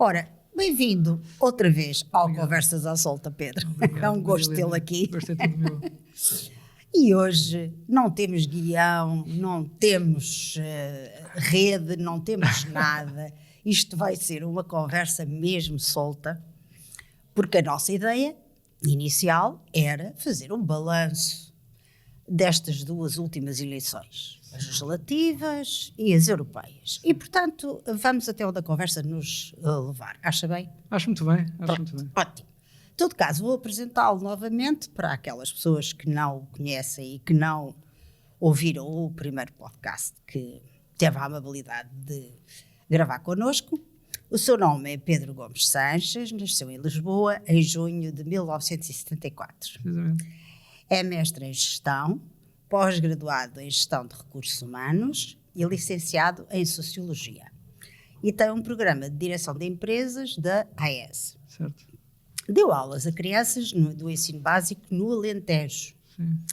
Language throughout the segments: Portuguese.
Ora, bem-vindo outra vez ao Conversas à Solta, Pedro. Obrigado, É um gosto Madalena. tê-lo aqui. Gosto é todo meu. E hoje não temos guião, não temos rede, não temos nada. Isto vai ser uma conversa mesmo solta, porque a nossa ideia inicial era fazer um balanço destas duas últimas eleições, as legislativas e as europeias. E, portanto, vamos até onde a conversa nos levar. Acha bem? Acho muito bem, acho muito bem. Ótimo. Em todo caso, vou apresentá-lo novamente para aquelas pessoas que não o conhecem e que não ouviram o primeiro podcast que teve a amabilidade de gravar connosco. O seu nome é Pedro Gomes Sanches, nasceu em Lisboa em junho de 1974. Precisamente. É mestre em Gestão, pós-graduado em Gestão de Recursos Humanos e licenciado em Sociologia. E tem um programa de Direção de Empresas da AES. Certo. Deu aulas a crianças do ensino básico no Alentejo. Sim.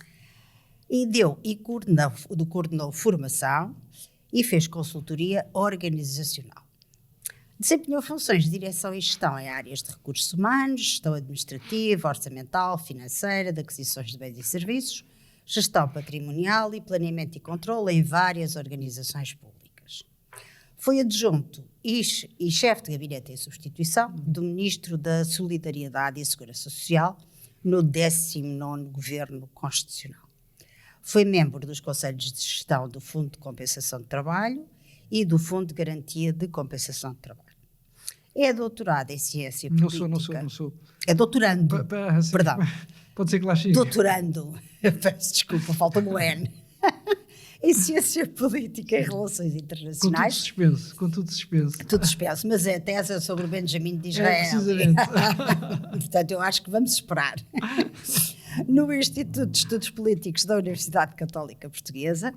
E coordenou formação e fez consultoria organizacional. Desempenhou funções de direção e gestão em áreas de recursos humanos, gestão administrativa, orçamental, financeira, de aquisições de bens e serviços, gestão patrimonial e planeamento e controle em várias organizações públicas. Foi adjunto e chefe de gabinete em substituição do Ministro da Solidariedade e Segurança Social no 19º Governo Constitucional. Foi membro dos Conselhos de Gestão do Fundo de Compensação de Trabalho e do Fundo de Garantia de Compensação de Trabalho. É doutorado em Ciência Política. Não sou. É doutorando. Perdão. Pode ser que lá chegue. Doutorando. Peço desculpa, falta-me o N. Em Ciência Política e Relações Internacionais. Com tudo suspenso. Tudo suspenso, mas a tese é sobre o Benjamim de Israel. Precisamente. Portanto, eu acho que vamos esperar. No Instituto de Estudos Políticos da Universidade Católica Portuguesa,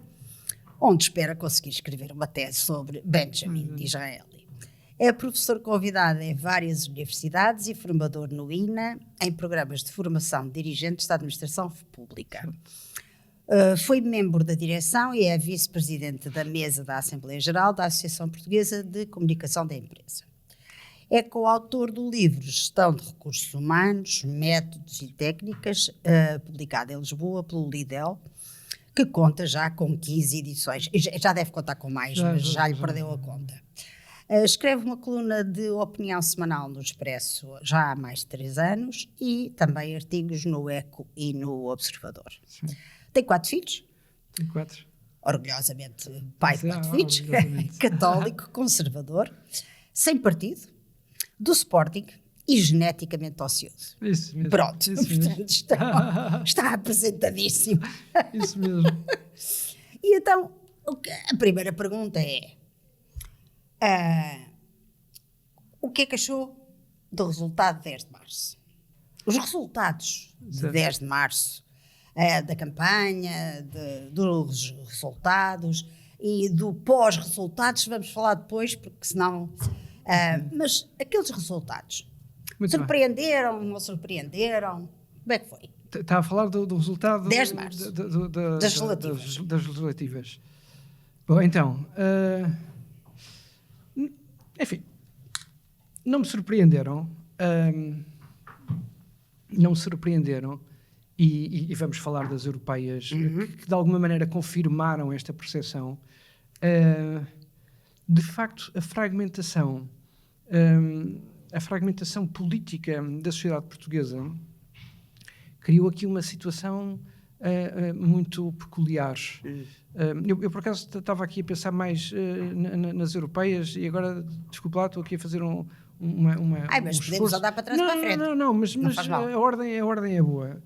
onde espera conseguir escrever uma tese sobre Benjamim de Israel. É professor convidado em várias universidades e formador no INA, em programas de formação de dirigentes da administração pública. Foi membro da direção e é vice-presidente da mesa da Assembleia Geral da Associação Portuguesa de Comunicação da Empresa. É coautor do livro Gestão de Recursos Humanos, Métodos e Técnicas, publicado em Lisboa pelo Lidl, que conta já com 15 edições. Já deve contar com mais, mas já lhe perdeu a conta. Escreve uma coluna de opinião semanal no Expresso já há mais de 3 anos e também artigos no Eco e no Observador. Sim. Tem 4 filhos. Tenho 4. Orgulhosamente pai de 4 filhos. Católico, conservador, sem partido, do Sporting e geneticamente ocioso. Isso mesmo. Pronto, Isso portanto, mesmo. está apresentadíssimo. Isso mesmo. E então, a primeira pergunta é: o que é que achou do resultado de 10 de março? Os resultados de 10 de março, da campanha, dos resultados e do pós-resultados, vamos falar depois, porque senão... mas aqueles resultados, surpreenderam, não surpreenderam? Como é que foi? Está a falar do resultado 10 de março. Das legislativas. Das legislativas. Bom, então, enfim, não me surpreenderam. E vamos falar das europeias, que de alguma maneira confirmaram esta percepção. De facto, a fragmentação política da sociedade portuguesa criou aqui uma situação muito peculiar. Eu por acaso estava aqui a pensar mais nas europeias e agora, desculpa lá, estou aqui a fazer mas podemos andar para trás e para a frente. Não, mas a ordem é boa.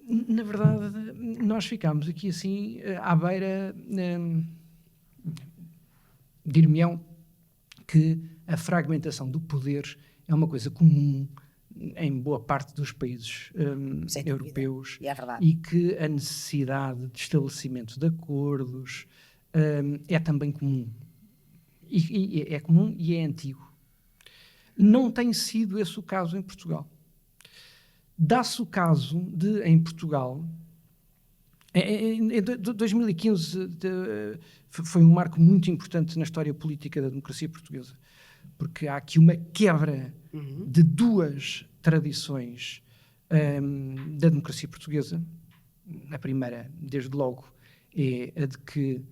Na verdade, nós ficámos aqui assim à beira, dir-me-ão que a fragmentação do poder é uma coisa comum em boa parte dos países europeus, e que a necessidade de estabelecimento de acordos é também comum. E é comum e é antigo. Não tem sido esse o caso em Portugal. Dá-se o caso de, em Portugal, Em 2015 foi um marco muito importante na história política da democracia portuguesa, porque há aqui uma quebra de duas tradições da democracia portuguesa. A primeira, desde logo, é a de que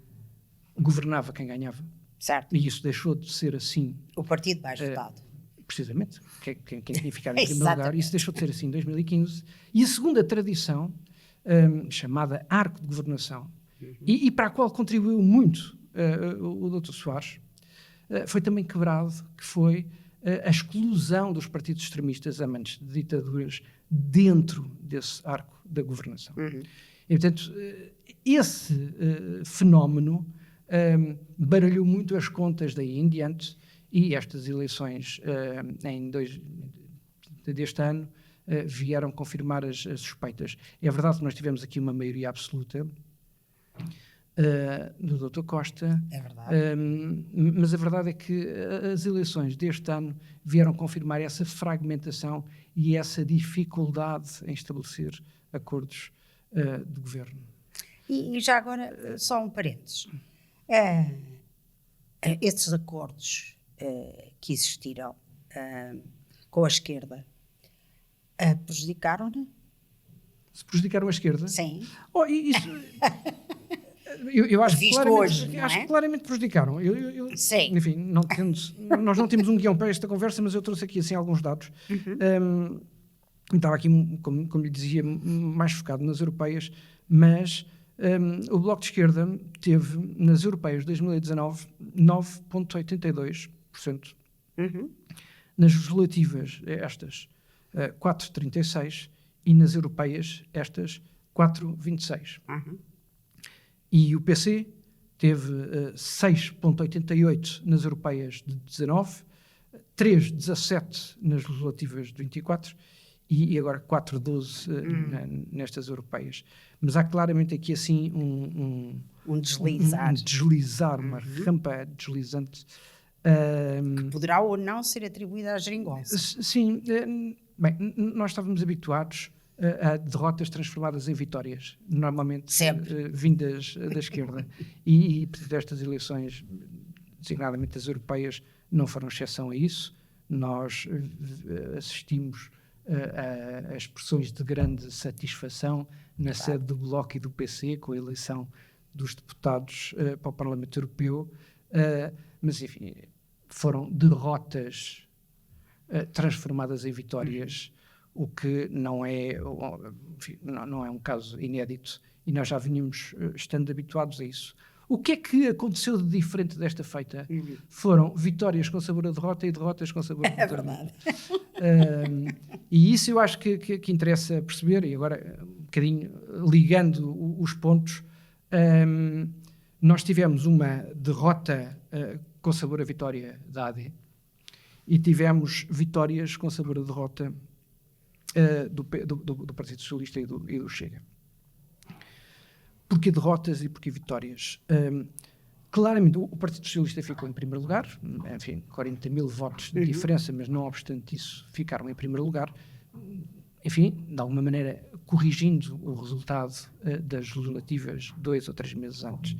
governava quem ganhava. Certo. E isso deixou de ser assim. O partido mais votado. Precisamente, quem tinha ficado em primeiro lugar. Isso deixou de ser assim em 2015. E a segunda tradição, chamada Arco de Governação, e para a qual contribuiu muito o Dr. Soares, foi também quebrado, que foi a exclusão dos partidos extremistas amantes de ditaduras dentro desse arco da governação. E, portanto, esse fenómeno baralhou muito as contas daí em diante, e estas eleições deste ano vieram confirmar as suspeitas. É verdade que nós tivemos aqui uma maioria absoluta do Dr. Costa, é verdade. mas a verdade é que as eleições deste ano vieram confirmar essa fragmentação e essa dificuldade em estabelecer acordos de governo. E já agora, só um parênteses. Esses acordos que existiram com a esquerda prejudicaram-na? Se prejudicaram a esquerda? Sim. Isso... Eu acho, que claramente prejudicaram. Sim. Enfim, nós não temos um guião para esta conversa, mas eu trouxe aqui assim, alguns dados. Estava aqui, como lhe dizia, mais focado nas europeias, mas o Bloco de Esquerda teve, nas europeias de 2019, 9,82%. Nas legislativas, estas, 4,36%, e nas europeias, estas, 4,26%. E o PC teve 6,88% nas europeias de 19, 3,17% nas legislativas de 24 e agora 4,12% nestas europeias. Mas há claramente aqui assim um deslizar, uma rampa deslizante. Que poderá ou não ser atribuída à geringonça. Sim, bem, nós estávamos habituados a derrotas transformadas em vitórias, normalmente vindas da esquerda. E destas eleições, designadamente as europeias, não foram exceção a isso. Nós assistimos a expressões de grande satisfação na sede do Bloco e do PC, com a eleição dos deputados para o Parlamento Europeu, mas, enfim, foram derrotas transformadas em vitórias, o que não é um caso inédito, e nós já vínhamos estando habituados a isso. O que é que aconteceu de diferente desta feita? Foram vitórias com sabor a derrota e derrotas com sabor a vitória. É verdade. E isso eu acho que interessa perceber, e agora um bocadinho ligando os pontos, nós tivemos uma derrota com sabor a vitória da AD e tivemos vitórias com sabor a derrota do Partido Socialista e do Chega. Porquê derrotas e porquê vitórias? Claramente o Partido Socialista ficou em primeiro lugar, enfim, 40 mil votos de diferença, mas não obstante isso ficaram em primeiro lugar, enfim, de alguma maneira corrigindo o resultado das legislativas 2 ou 3 meses antes.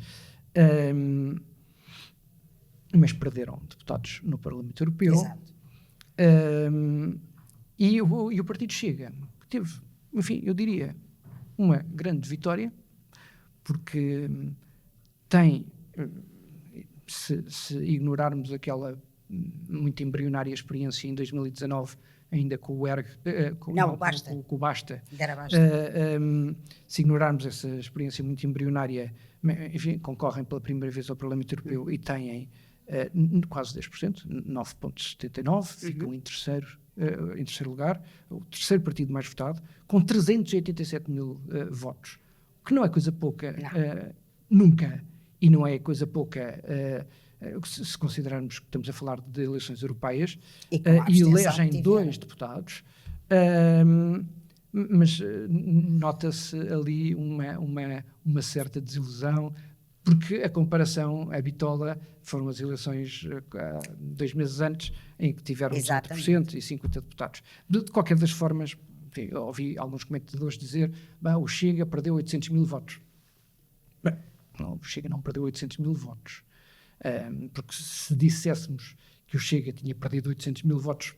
Mas perderam deputados no Parlamento Europeu. Exato. E o Partido Chega, que teve, enfim, eu diria, uma grande vitória, porque tem, se ignorarmos aquela muito embrionária experiência em 2019, ainda com o ERG, com o Basta, se ignorarmos essa experiência muito embrionária, enfim, concorrem pela primeira vez ao Parlamento Europeu e têm quase 10%, 9,79%, ficam em terceiro lugar, o terceiro partido mais votado, com 387 mil votos, o que não é coisa pouca, nunca, e não é coisa pouca se considerarmos que estamos a falar de eleições europeias, e elegem 2 deputados, mas nota-se ali uma certa desilusão, porque a comparação, a bitola, foram as eleições 2 meses antes, em que tiveram 18% e 50 deputados. De qualquer das formas, enfim, ouvi alguns comentadores dizer que o Chega perdeu 800 mil votos. Bem, o Chega não perdeu 800 mil votos. Porque se disséssemos que o Chega tinha perdido 800 mil votos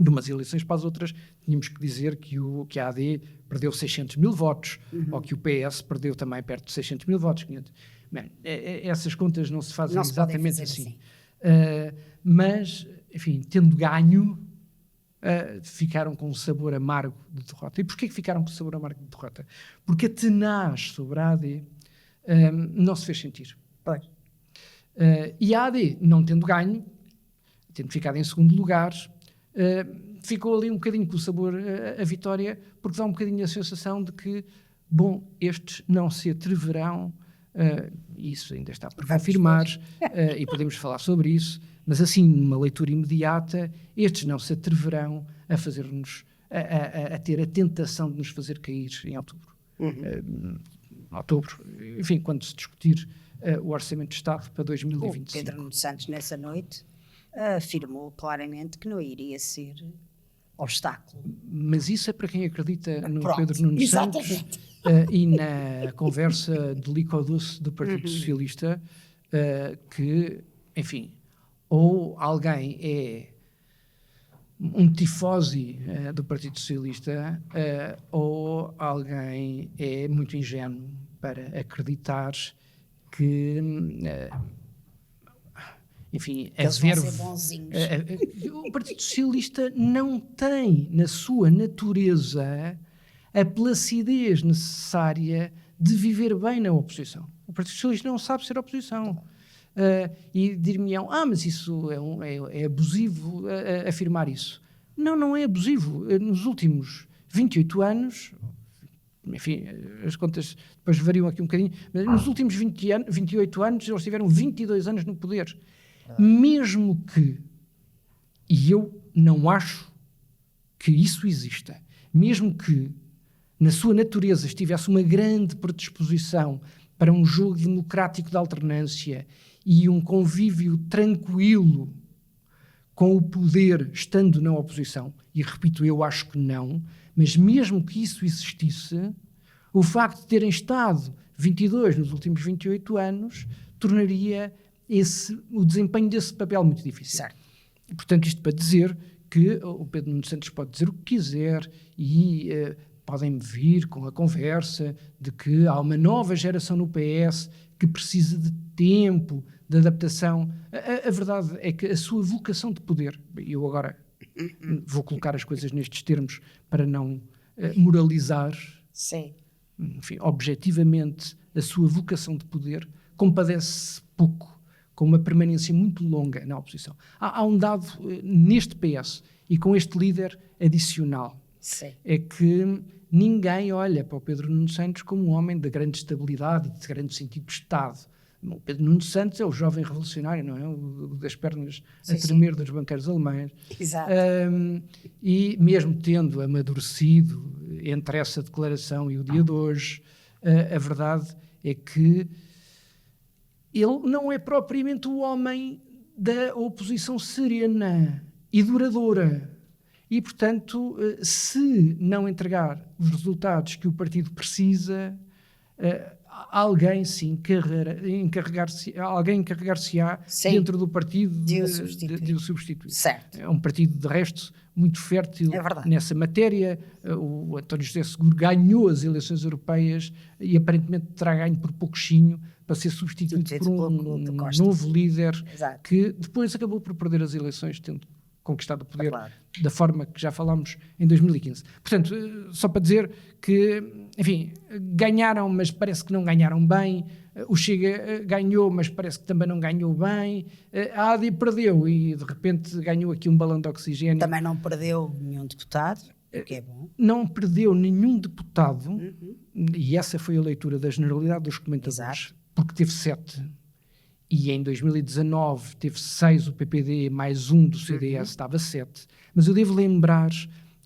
de umas eleições para as outras, tínhamos que dizer que a AD perdeu 600 mil votos, ou que o PS perdeu também perto de 600 mil votos. Bem, essas contas não se fazem exatamente assim. Mas, enfim, tendo ganho, ficaram com um sabor amargo de derrota. E porquê que ficaram com um sabor amargo de derrota? Porque a tenaz sobre a AD não se fez sentir. Pois. E a AD, não tendo ganho, tendo ficado em segundo lugar, ficou ali um bocadinho com o sabor a vitória, porque dá um bocadinho a sensação de que, bom, estes não se atreverão, isso ainda está por confirmar, e podemos falar sobre isso, mas assim, numa leitura imediata, estes não se atreverão a fazer-nos, a ter a tentação de nos fazer cair em outubro. Outubro, enfim, quando se discutir o Orçamento de Estado para 2025. O Pedro Nuno Santos, nessa noite, afirmou claramente que não iria ser obstáculo. Mas isso é para quem acredita no Pedro Nuno Santos e na conversa de licodoce do Partido Socialista, que, enfim, ou alguém é um tifosi do Partido Socialista ou alguém é muito ingênuo para acreditar que, enfim, o Partido Socialista não tem na sua natureza a placidez necessária de viver bem na oposição. O Partido Socialista não sabe ser oposição. E dir-me-ão, mas isso é abusivo afirmar isso. Não é abusivo. Nos últimos 28 anos... Enfim, as contas depois variam aqui um bocadinho, mas nos últimos 28 anos eles tiveram 22 anos no poder. Mesmo que, e eu não acho que isso exista, mesmo que na sua natureza estivesse uma grande predisposição para um jogo democrático de alternância e um convívio tranquilo com o poder estando na oposição, e repito, eu acho que não, mas mesmo que isso existisse, o facto de terem estado 22 nos últimos 28 anos tornaria o desempenho desse papel muito difícil. Certo. E, portanto, isto para dizer que o Pedro Nuno Santos pode dizer o que quiser e podem vir com a conversa de que há uma nova geração no PS que precisa de tempo, de adaptação. A verdade é que a sua vocação de poder, eu agora vou colocar as coisas nestes termos para não moralizar. Sim. Enfim, objetivamente, a sua vocação de poder compadece pouco com uma permanência muito longa na oposição. Há um dado neste PS e com este líder adicional. Sim. É que ninguém olha para o Pedro Nuno Santos como um homem de grande estabilidade e de grande sentido de Estado. O Pedro Nuno Santos é o jovem revolucionário, não é? O das pernas a tremer dos banqueiros alemães. Exato. E mesmo tendo amadurecido entre essa declaração e o dia de hoje, a verdade é que ele não é propriamente o homem da oposição serena e duradoura. E, portanto, se não entregar os resultados que o partido precisa, alguém se encarregar-se-á dentro do partido de o substituir. Certo. É um partido, de resto, muito fértil nessa matéria. O António José Seguro ganhou as eleições europeias e aparentemente terá ganho por pouquinho para ser substituído por um novo líder. Exato. Que depois acabou por perder as eleições, tendo conquistado o poder da forma que já falámos em 2015. Portanto, só para dizer que, enfim, ganharam, mas parece que não ganharam bem. O Chega ganhou, mas parece que também não ganhou bem. A AD perdeu e, de repente, ganhou aqui um balão de oxigênio. Também não perdeu nenhum deputado, o que é bom. Não perdeu nenhum deputado, e essa foi a leitura da generalidade dos comentadores, Exato. Porque teve 7. E em 2019 teve 6 o PPD, mais 1 do CDS, estava 7. Mas eu devo lembrar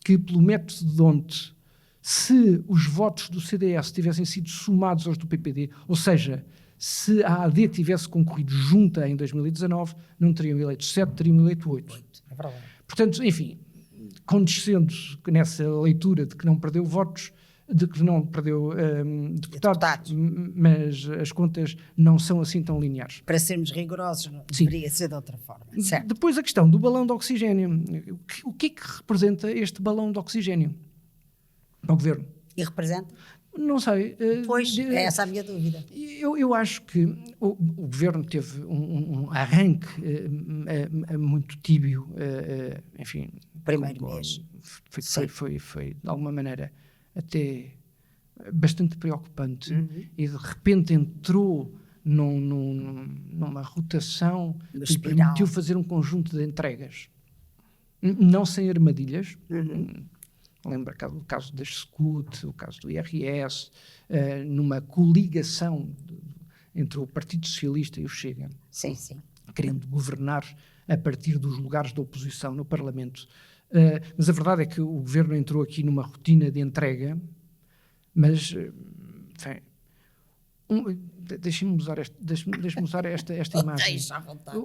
que, pelo método de D'Hondt, se os votos do CDS tivessem sido somados aos do PPD, ou seja, se a AD tivesse concorrido junta em 2019, não teriam eleito 7, teriam eleito 8. É verdade. Portanto, enfim, condescendo nessa leitura de que não perdeu votos, de que não perdeu deputados, mas as contas não são assim tão lineares. Para sermos rigorosos, não deveria ser de outra forma. Certo. Depois a questão do balão de oxigênio. O que é que representa este balão de oxigênio para o governo? E representa? Não sei. Pois, é essa a minha dúvida. Eu acho que o governo teve um arranque muito tíbio, enfim. Primeiro mês. Foi, de alguma maneira, até bastante preocupante. E de repente entrou numa rotação que permitiu fazer um conjunto de entregas. Não sem armadilhas. Lembra o caso das SCUT, o caso do IRS, numa coligação entre o Partido Socialista e o Chega, querendo governar a partir dos lugares da oposição no Parlamento. Mas a verdade é que o governo entrou aqui numa rotina de entrega, mas enfim, deixem-me usar esta imagem. Deixa à vontade.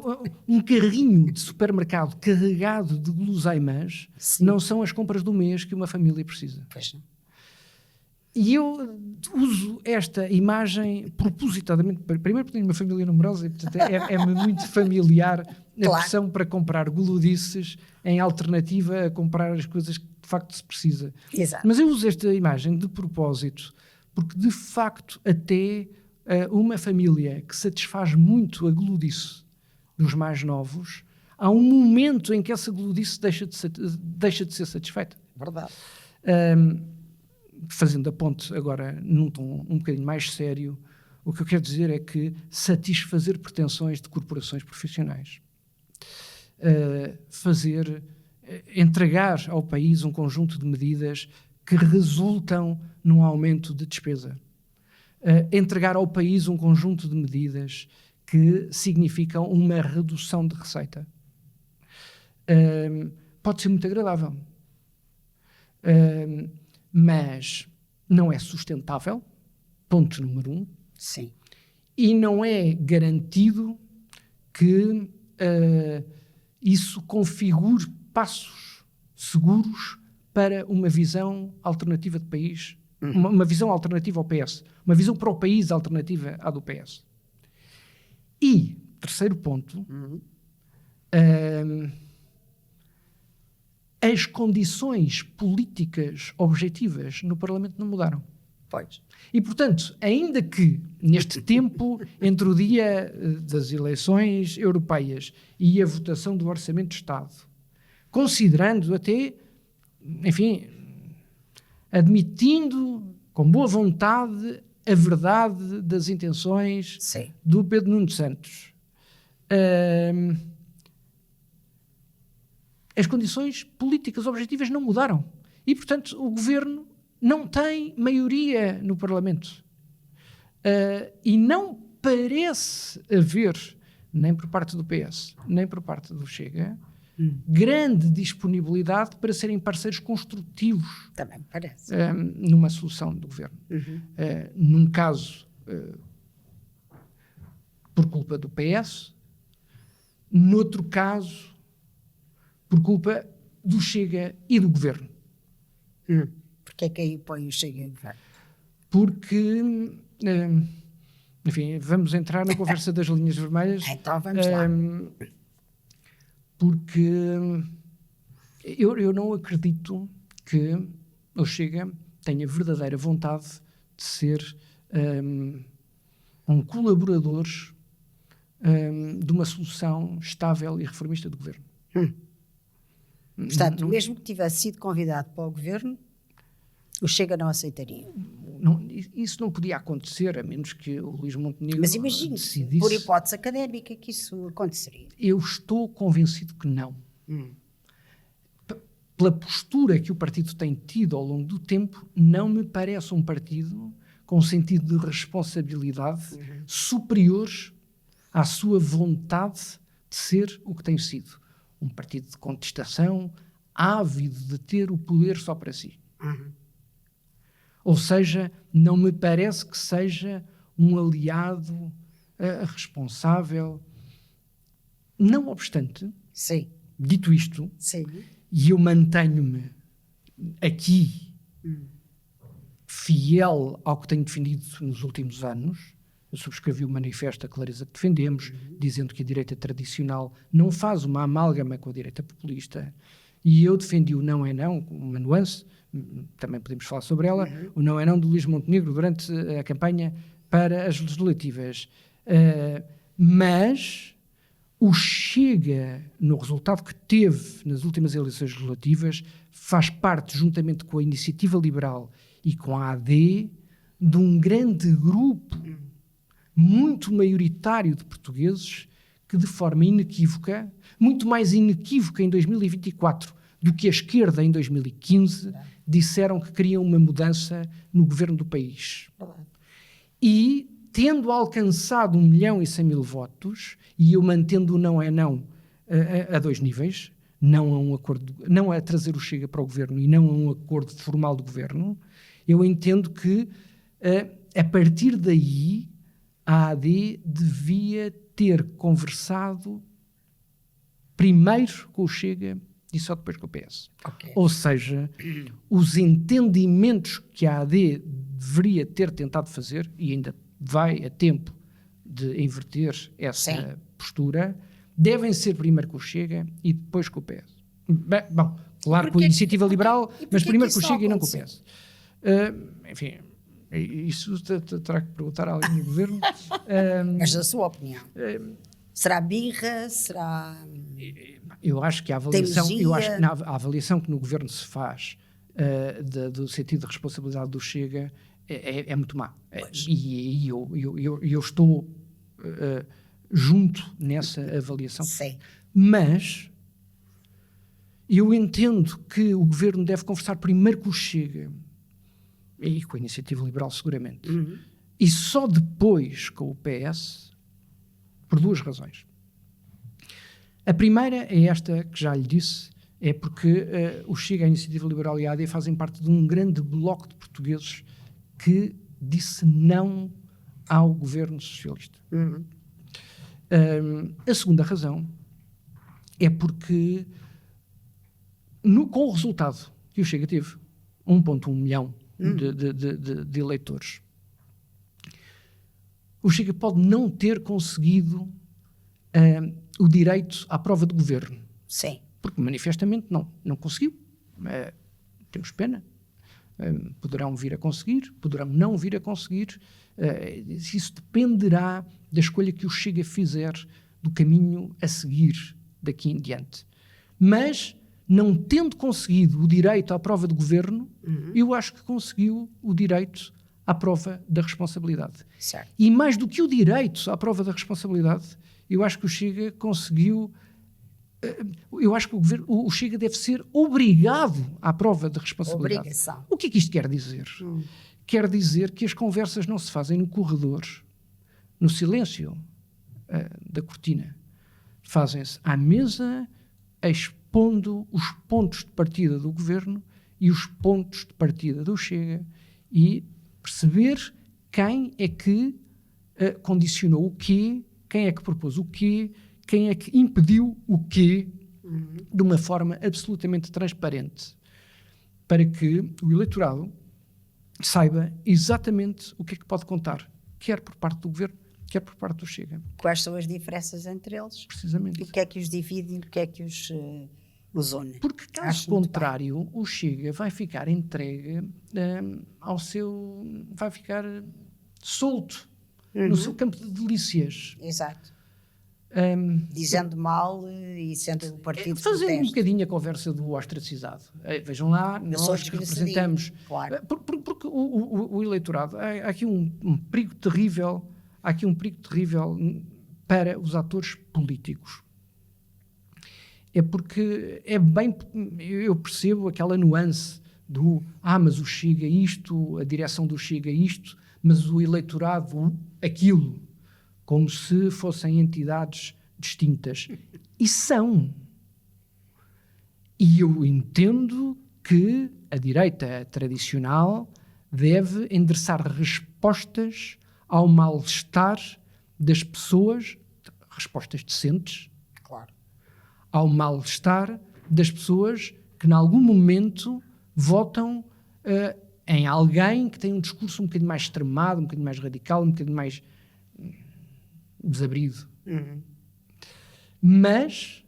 Um carrinho de supermercado carregado de guloseimas não são as compras do mês que uma família precisa. Pois não. E eu uso esta imagem propositadamente, primeiro porque tenho uma família numerosa e portanto é-me muito familiar a pressão para comprar gulodices em alternativa a comprar as coisas que de facto se precisa. Exato. Mas eu uso esta imagem de propósito porque de facto até uma família que satisfaz muito a gulodice dos mais novos, há um momento em que essa gulodice deixa de ser satisfeita. Verdade. Fazendo a ponte agora num tom um bocadinho mais sério, o que eu quero dizer é que satisfazer pretensões de corporações profissionais, entregar ao país um conjunto de medidas que resultam num aumento de despesa, entregar ao país um conjunto de medidas que significam uma redução de receita. Pode ser muito agradável, mas não é sustentável, ponto número 1. Sim. E não é garantido que isso configure passos seguros para uma visão alternativa de país, uma visão alternativa ao PS, uma visão para o país alternativa à do PS. E, terceiro ponto, as condições políticas objetivas no Parlamento não mudaram. Pois. E, portanto, ainda que neste tempo, entre o dia das eleições europeias e a votação do Orçamento de Estado, considerando até, enfim, admitindo com boa vontade a verdade das intenções do Pedro Nuno Santos, as condições políticas objetivas não mudaram. E, portanto, o governo não tem maioria no Parlamento. E não parece haver, nem por parte do PS, nem por parte do Chega, grande disponibilidade para serem parceiros construtivos. Também me parece. Numa solução do governo. Num caso, por culpa do PS, noutro caso, por culpa do Chega e do governo. Porque é que aí põe o Chega em governo? Porque, enfim, vamos entrar na conversa das linhas vermelhas. Então vamos lá. Porque eu não acredito que o Chega tenha verdadeira vontade de ser um colaborador de uma solução estável e reformista do governo. Portanto, mesmo que tivesse sido convidado para o governo, o Chega não aceitaria. Isso não podia acontecer, a menos que o Luís Montenegro Mas imagine, por hipótese académica, que isso aconteceria. Eu estou convencido que não. Pela postura que o partido tem tido ao longo do tempo, não me parece um partido com um sentido de responsabilidade superior à sua vontade de ser o que tem sido. Um partido de contestação, ávido de ter o poder só para si. Ou seja, não me parece que seja um aliado responsável. Não obstante, dito isto, e eu mantenho-me aqui fiel ao que tenho defendido nos últimos anos. Eu subscrevi o manifesto, a clareza que defendemos, dizendo que a direita tradicional não faz uma amálgama com a direita populista. E eu defendi o não é não, uma nuance, também podemos falar sobre ela, o não é não de Luís Montenegro durante a campanha para as legislativas. Mas o Chega, no resultado que teve nas últimas eleições legislativas, faz parte, juntamente com a Iniciativa Liberal e com a AD, de um grande grupo muito maioritário de portugueses que, de forma inequívoca, muito mais inequívoca em 2024 do que a esquerda em 2015, disseram que queriam uma mudança no governo do país. E, tendo alcançado 1.100.000 votos, e eu mantendo o não é não a dois níveis, não a um acordo, não a trazer o Chega para o governo e não a um acordo formal do governo, eu entendo que, a partir daí, a AD devia ter conversado primeiro com o Chega e só depois com o PS. Okay. Ou seja, os entendimentos que a AD deveria ter tentado fazer, e ainda vai a tempo de inverter essa postura, devem ser primeiro com o Chega e depois com o PS. Bem, bom, claro, com a Iniciativa Liberal, mas primeiro com o Chega e não com o PS. Enfim, isso terá que perguntar a alguém do governo. Mas a sua opinião? Será birra? Será... Eu acho que a avaliação que no governo se faz do sentido de responsabilidade do Chega é muito má. E eu estou junto nessa avaliação. Sim. Mas eu entendo que o governo deve conversar primeiro com o Chega e com a Iniciativa Liberal seguramente, e só depois com o PS, por duas razões. A primeira é esta que já lhe disse, é porque o Chega, a Iniciativa Liberal e a AD fazem parte de um grande bloco de portugueses que disse não ao governo socialista. A segunda razão é porque, com o resultado que o Chega teve, 1,1 milhão de eleitores, o Chega pode não ter conseguido o direito à prova de governo. Sim. Porque manifestamente não conseguiu. Temos pena. Poderão vir a conseguir, poderão não vir a conseguir. Isso dependerá da escolha que o Chega fizer, do caminho a seguir daqui em diante. Mas, não tendo conseguido o direito à prova de governo, eu acho que conseguiu o direito à prova da responsabilidade. Certo. E mais do que o direito à prova da responsabilidade, eu acho que o Chega conseguiu... Eu acho que o Chega deve ser obrigado à prova de responsabilidade. Obrigação. O que é que isto quer dizer? Quer dizer que as conversas não se fazem no corredor, no silêncio da cortina. Fazem-se à mesa, expondo os pontos de partida do governo e os pontos de partida do Chega e perceber quem é que condicionou o quê, quem é que propôs o quê, quem é que impediu o quê, de uma forma absolutamente transparente, para que o eleitorado saiba exatamente o que é que pode contar, quer por parte do governo, quer por parte do Chega. Quais são as diferenças entre eles? Precisamente. O que é que os divide e o que é que os une? Porque, caso contrário, o Chega vai ficar entregue ao seu... vai ficar solto no seu campo de delícias. Exato. Dizendo mal e sendo o partido fazendo um bocadinho a conversa do ostracizado. Vejam lá, nós que representamos... Claro. Porque o eleitorado... Há aqui um perigo terrível... Há aqui um perigo terrível para os atores políticos. É porque é bem... Eu percebo aquela nuance do... mas o Chega isto, a direção do Chega isto, mas o eleitorado aquilo, como se fossem entidades distintas. E são. E eu entendo que a direita tradicional deve endereçar respostas ao mal-estar das pessoas, respostas decentes, claro, ao mal-estar das pessoas que, em algum momento, votam em alguém que tem um discurso um bocadinho mais extremado, um bocadinho mais radical, um bocadinho mais desabrido. Mas,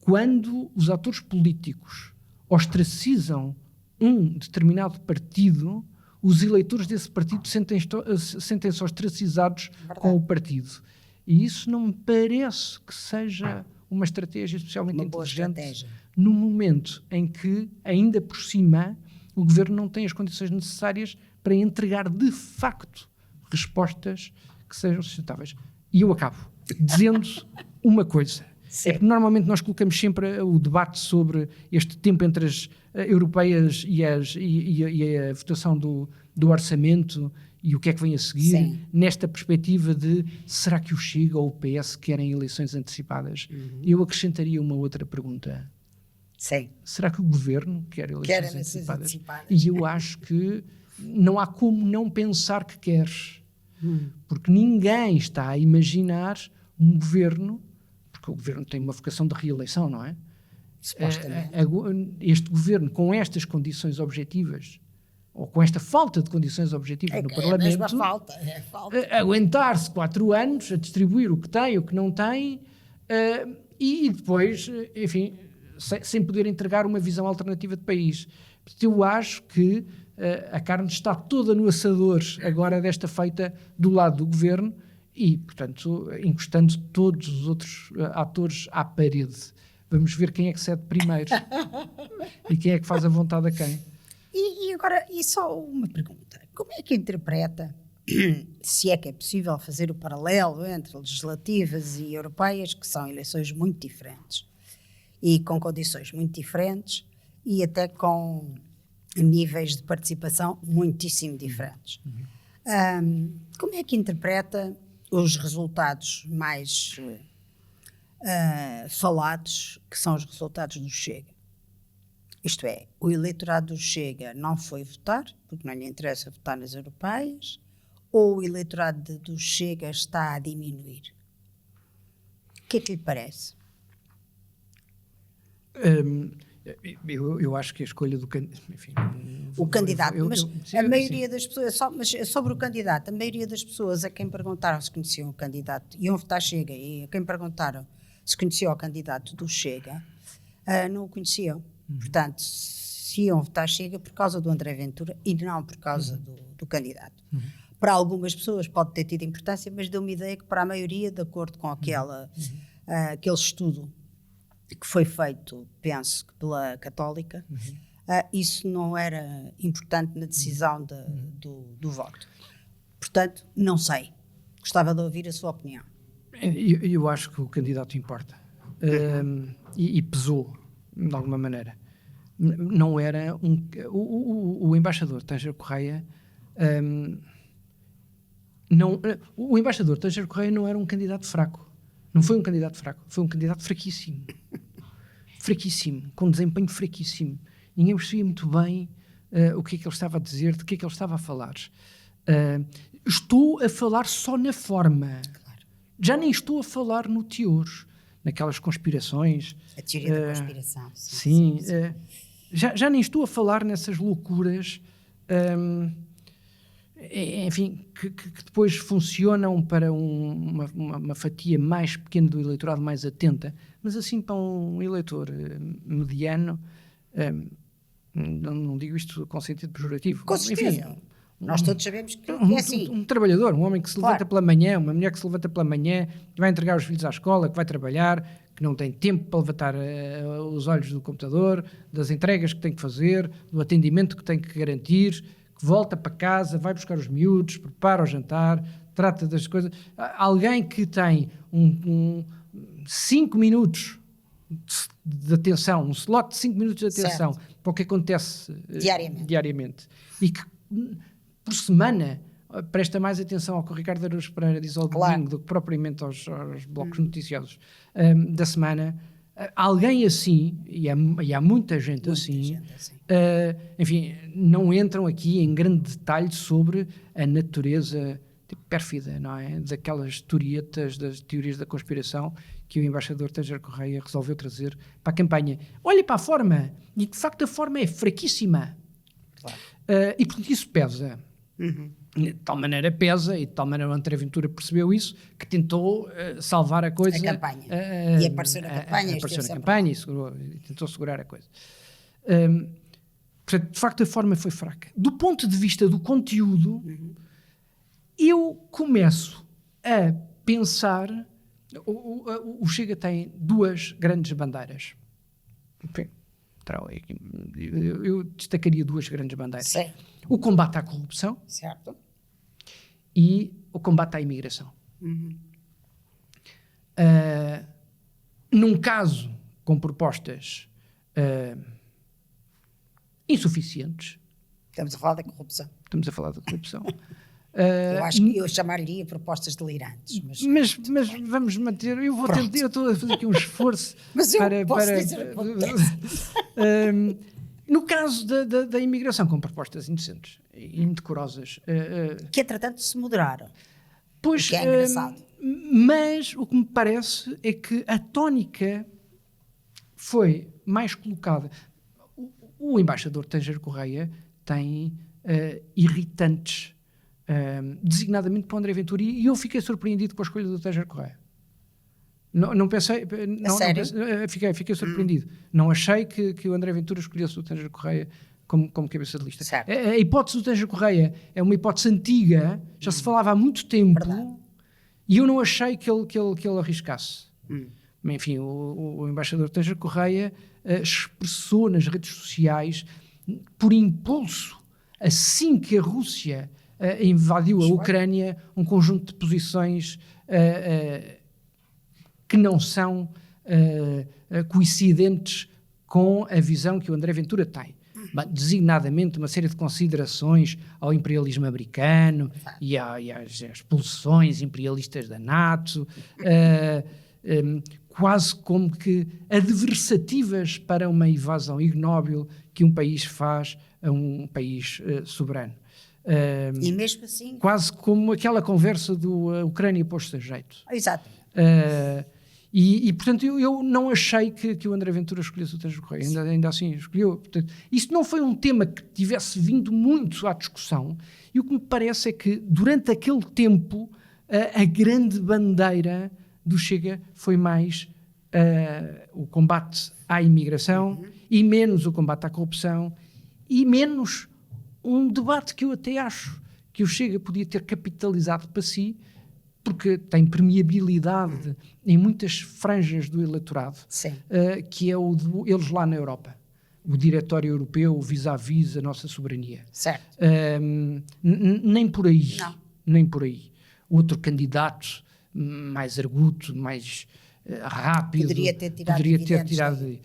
quando os atores políticos ostracizam um determinado partido, os eleitores desse partido sentem-se ostracizados com o partido. E isso não me parece que seja uma estratégia especialmente inteligente no momento em que, ainda por cima, o governo não tem as condições necessárias para entregar de facto respostas que sejam sustentáveis. E eu acabo dizendo uma coisa. Sim. É que normalmente nós colocamos sempre o debate sobre este tempo entre as europeias e a votação do orçamento e o que é que vem a seguir, sim, nesta perspectiva de será que o Chega ou o PS querem eleições antecipadas? Eu acrescentaria uma outra pergunta. Sim. Será que o governo quer eleições antecipadas? E eu acho que não há como não pensar que quer. Porque ninguém está a imaginar um governo, porque o governo tem uma vocação de reeleição, não é? Supostamente. Este governo, com estas condições objetivas, ou com esta falta de condições objetivas no Parlamento, a falta. Aguentar-se 4 anos a distribuir o que tem, o que não tem, e depois, enfim, sem poder entregar uma visão alternativa de país. Eu acho que a carne está toda no assador agora desta feita do lado do governo e, portanto, encostando todos os outros atores à parede. Vamos ver quem é que cede primeiro e quem é que faz a vontade a quem. E agora, e só uma pergunta. Como é que interpreta, se é que é possível fazer o paralelo entre legislativas e europeias, que são eleições muito diferentes e com condições muito diferentes e até com níveis de participação muitíssimo diferentes. Como é que interpreta os resultados mais falados, que são os resultados do Chega? Isto é, o eleitorado do Chega não foi votar, porque não lhe interessa votar nas europeias, ou o eleitorado do Chega está a diminuir? O que é que lhe parece? Eu acho que a escolha do candidato, mas a maioria das pessoas, mas sobre o candidato, a maioria das pessoas a quem perguntaram se conheciam o candidato, iam votar Chega, e a quem perguntaram se conheciam o candidato do Chega, não o conheciam. Portanto, se iam votar Chega por causa do André Ventura e não por causa do candidato. Para algumas pessoas pode ter tido importância, mas deu-me ideia que para a maioria, de acordo com aquele estudo que foi feito, penso que pela Católica, isso não era importante na decisão do voto. Portanto, não sei. Gostava de ouvir a sua opinião. Eu acho que o candidato importa. E pesou, de alguma maneira. Não era o embaixador Tanger Correia... o embaixador Tanger Correia não era um candidato fraco. Não foi um candidato fraco, foi um candidato fraquíssimo. Fraquíssimo, com desempenho fraquíssimo. Ninguém percebia muito bem o que é que ele estava a dizer, de que é que ele estava a falar. Estou a falar só na forma. Claro. Já nem estou a falar no teor, naquelas conspirações. A teoria da conspiração. Sim. Já nem estou a falar nessas loucuras... enfim, que depois funcionam para uma fatia mais pequena do eleitorado, mais atenta, mas assim para um eleitor mediano, não digo isto com sentido pejorativo. Com certeza. Enfim, nós todos sabemos que é assim. Um trabalhador, um homem que se levanta pela manhã, uma mulher que se levanta pela manhã, que vai entregar os filhos à escola, que vai trabalhar, que não tem tempo para levantar os olhos do computador, das entregas que tem que fazer, do atendimento que tem que garantir, que volta para casa, vai buscar os miúdos, prepara o jantar, trata das coisas. Alguém que tem 5 minutos de atenção, um slot de 5 minutos de atenção, certo, para o que acontece diariamente. E que, por semana, presta mais atenção ao que o Ricardo Araújo Pereira diz ao domingo do que propriamente aos blocos noticiosos da semana. Alguém assim, e há muita gente assim, enfim, não entram aqui em grande detalhe sobre a natureza pérfida, não é? Daquelas historietas, das teorias da conspiração que o embaixador Tanger Correia resolveu trazer para a campanha. Olha para a forma, e de facto a forma é fraquíssima. Claro. E, portanto, isso pesa. De tal maneira pesa, e de tal maneira o André Ventura percebeu isso, que tentou salvar a coisa. A campanha. E apareceu na campanha. Apareceu na campanha e tentou segurar a coisa. Portanto, de facto, a forma foi fraca. Do ponto de vista do conteúdo, eu começo a pensar... O Chega tem duas grandes bandeiras. Enfim, eu destacaria duas grandes bandeiras. Sim. O combate à corrupção, certo, e o combate à imigração. Num caso com propostas insuficientes. Estamos a falar da corrupção. Estamos a falar da corrupção. Eu acho que eu chamaria propostas delirantes. Mas vamos manter. Eu estou a fazer aqui um esforço. Mas eu posso dizer o que acontece. No caso da imigração, com propostas indecentes e indecorosas. Que, entretanto, se moderaram. Pois, que é engraçado. Mas o que me parece é que a tónica foi mais colocada. O embaixador Tanger Correia tem irritantes, designadamente para o André Ventura, e eu fiquei surpreendido com a escolha do Tanger Correia. Não pensei... Fiquei surpreendido. Não achei que o André Ventura escolhesse o Tanger Correia como cabeça de lista. A hipótese do Tanger Correia é uma hipótese antiga, já se falava há muito tempo, e eu não achei que ele arriscasse. Enfim, o embaixador Tanger Correia expressou nas redes sociais, por impulso, assim que a Rússia invadiu a Ucrânia, um conjunto de posições que não são coincidentes com a visão que o André Ventura tem. Designadamente uma série de considerações ao imperialismo americano e às pulsões imperialistas da NATO, quase como que adversativas para uma invasão ignóbil que um país faz a um país soberano. E mesmo assim... Quase como aquela conversa do Ucrânia posto a jeito. Exato. E portanto, eu não achei que o André Ventura escolhesse o Tanger Correia. Ainda assim escolheu. Portanto, isso não foi um tema que tivesse vindo muito à discussão, e o que me parece é que, durante aquele tempo, a grande bandeira do Chega foi mais o combate à imigração, e menos o combate à corrupção, e menos um debate que eu até acho que o Chega podia ter capitalizado para si, porque tem permeabilidade em muitas franjas do eleitorado, que é o eles lá na Europa. O Diretório Europeu vis-à-vis a nossa soberania. Certo. Nem por aí. Não. Nem por aí. Outro candidato mais arguto, mais rápido... Poderia ter tirado.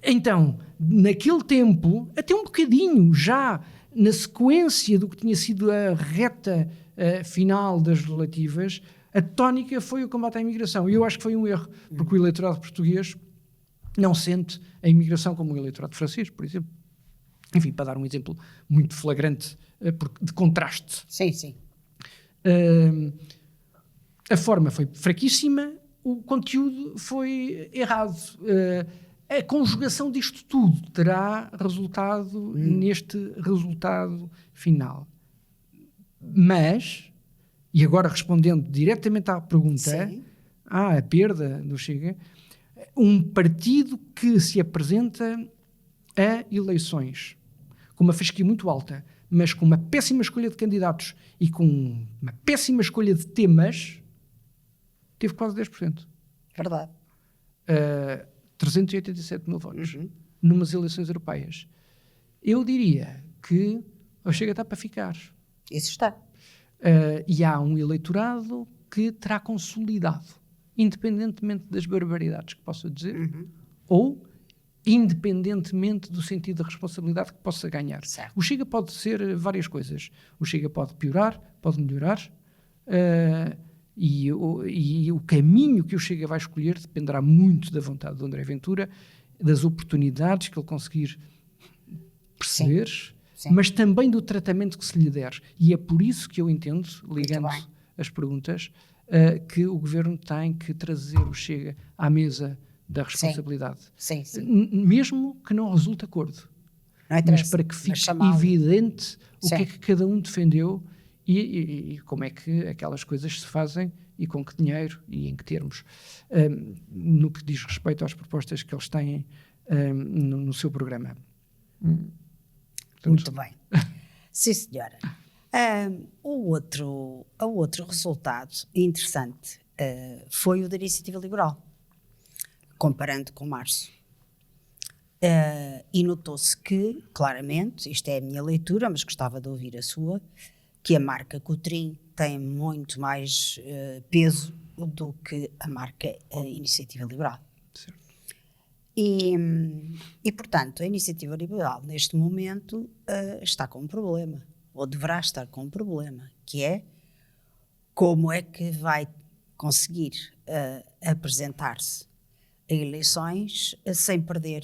Então, naquele tempo, até um bocadinho já na sequência do que tinha sido a reta final das legislativas, a tónica foi o combate à imigração. E eu acho que foi um erro, porque o eleitorado português não sente a imigração como o eleitorado francês, por exemplo. Enfim, para dar um exemplo muito flagrante de contraste. Sim. A forma foi fraquíssima, o conteúdo foi errado. A conjugação disto tudo terá resultado neste resultado final. Mas, e agora respondendo diretamente à pergunta, a perda do Chega, um partido que se apresenta a eleições com uma fasquia muito alta, mas com uma péssima escolha de candidatos e com uma péssima escolha de temas, teve quase 10%. Verdade. 387 mil votos numas eleições europeias. Eu diria que o Chega está para ficar. Isso está. E há um eleitorado que terá consolidado, independentemente das barbaridades que possa dizer, ou independentemente do sentido de responsabilidade que possa ganhar. Certo. O Chega pode ser várias coisas. O Chega pode piorar, pode melhorar, e o caminho que o Chega vai escolher dependerá muito da vontade do André Ventura, das oportunidades que ele conseguir perceber, mas também do tratamento que se lhe der. E é por isso que eu entendo, ligando as perguntas, que o Governo tem que trazer o Chega à mesa da responsabilidade. Sim. Mesmo que não resulte acordo. mas para que fique evidente o que é que cada um defendeu e como é que aquelas coisas se fazem e com que dinheiro e em que termos. No que diz respeito às propostas que eles têm no seu programa. Muito bem. Sim, senhora. O outro resultado interessante foi o da Iniciativa Liberal, comparando com março. E notou-se que, claramente, isto é a minha leitura, mas gostava de ouvir a sua, que a marca Cotrim tem muito mais peso do que a marca Iniciativa Liberal. Certo. E, portanto, a Iniciativa Liberal, neste momento, está com um problema, ou deverá estar com um problema, que é como é que vai conseguir apresentar-se a eleições sem perder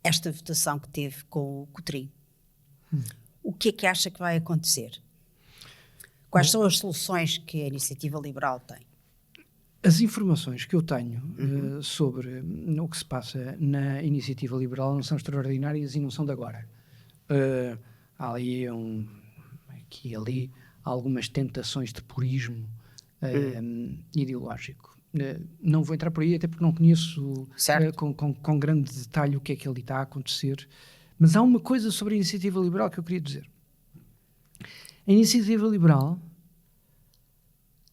esta votação que teve com o Cotrim. O que é que acha que vai acontecer? Quais são as soluções que a Iniciativa Liberal tem? As informações que eu tenho sobre o que se passa na Iniciativa Liberal não são extraordinárias e não são de agora. Há ali aqui e ali algumas tentações de purismo ideológico. Não vou entrar por aí, até porque não conheço com grande detalhe o que é que ali está a acontecer, mas há uma coisa sobre a Iniciativa Liberal que eu queria dizer. A Iniciativa Liberal,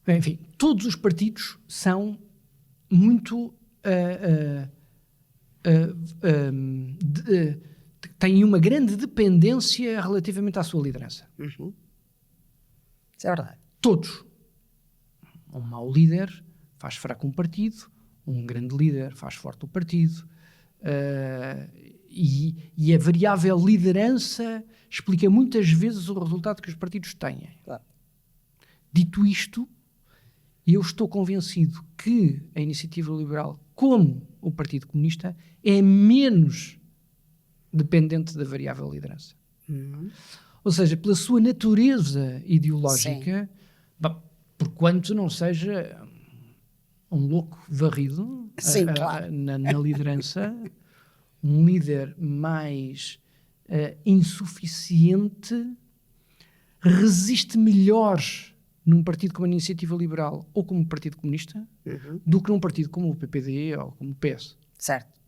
enfim, todos os partidos são muito têm uma grande dependência relativamente à sua liderança. Isso é verdade. Todos. Um mau líder faz fraco um partido, um grande líder faz forte o partido, e a variável liderança explica muitas vezes o resultado que os partidos têm. Claro. Dito isto, eu estou convencido que a Iniciativa Liberal, como o Partido Comunista, é menos dependente da variável liderança. Ou seja, pela sua natureza ideológica, porquanto não seja um louco varrido claro. na liderança, um líder mais insuficiente, resiste melhor num partido como a Iniciativa Liberal ou como o Partido Comunista do que num partido como o PPD ou como o PS. Certo.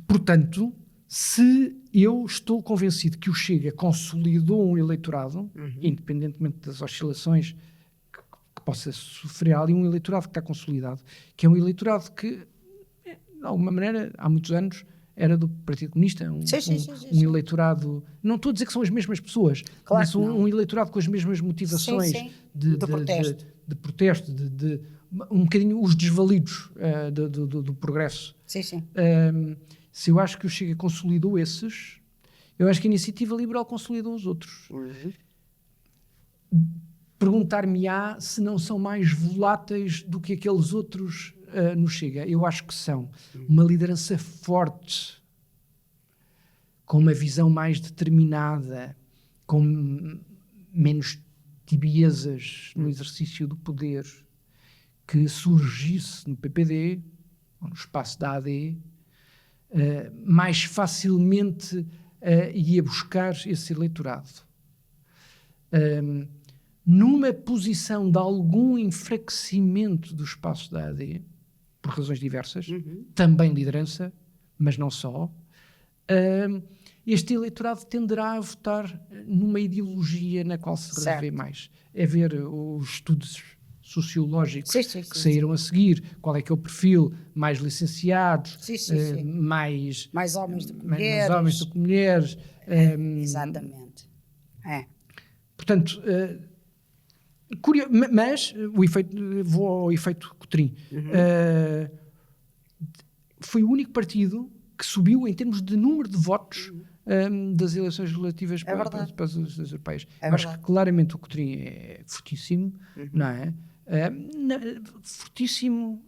Portanto, se eu estou convencido que o Chega consolidou um eleitorado, independentemente das oscilações que possa sofrer, há ali um eleitorado que está consolidado, que é um eleitorado que, de alguma maneira, há muitos anos, era do Partido Comunista, um eleitorado, não estou a dizer que são as mesmas pessoas, claro, mas um eleitorado com as mesmas motivações de protesto, de um bocadinho os desvalidos do progresso. Se eu acho que o Chega consolidou esses, eu acho que a Iniciativa Liberal consolidou os outros. Perguntar-me-á se não são mais voláteis do que aqueles outros no Chega. Eu acho que são. Uma liderança forte, com uma visão mais determinada, com menos tibiezas no exercício do poder, que surgisse no PPD, ou no espaço da AD, mais facilmente ia buscar esse eleitorado. Numa posição de algum enfraquecimento do espaço da AD, por razões diversas, também liderança, mas não só, este eleitorado tenderá a votar numa ideologia na qual se revê mais. É ver os estudos sociológicos que saíram a seguir, qual é que é o perfil, mais licenciados, mais homens do que mulheres. Exatamente. Portanto, mas vou ao efeito Cotrim. Foi o único partido que subiu em termos de número de votos das eleições relativas para as eleições europeias. Acho que claramente o Cotrim é fortíssimo, não é? Fortíssimo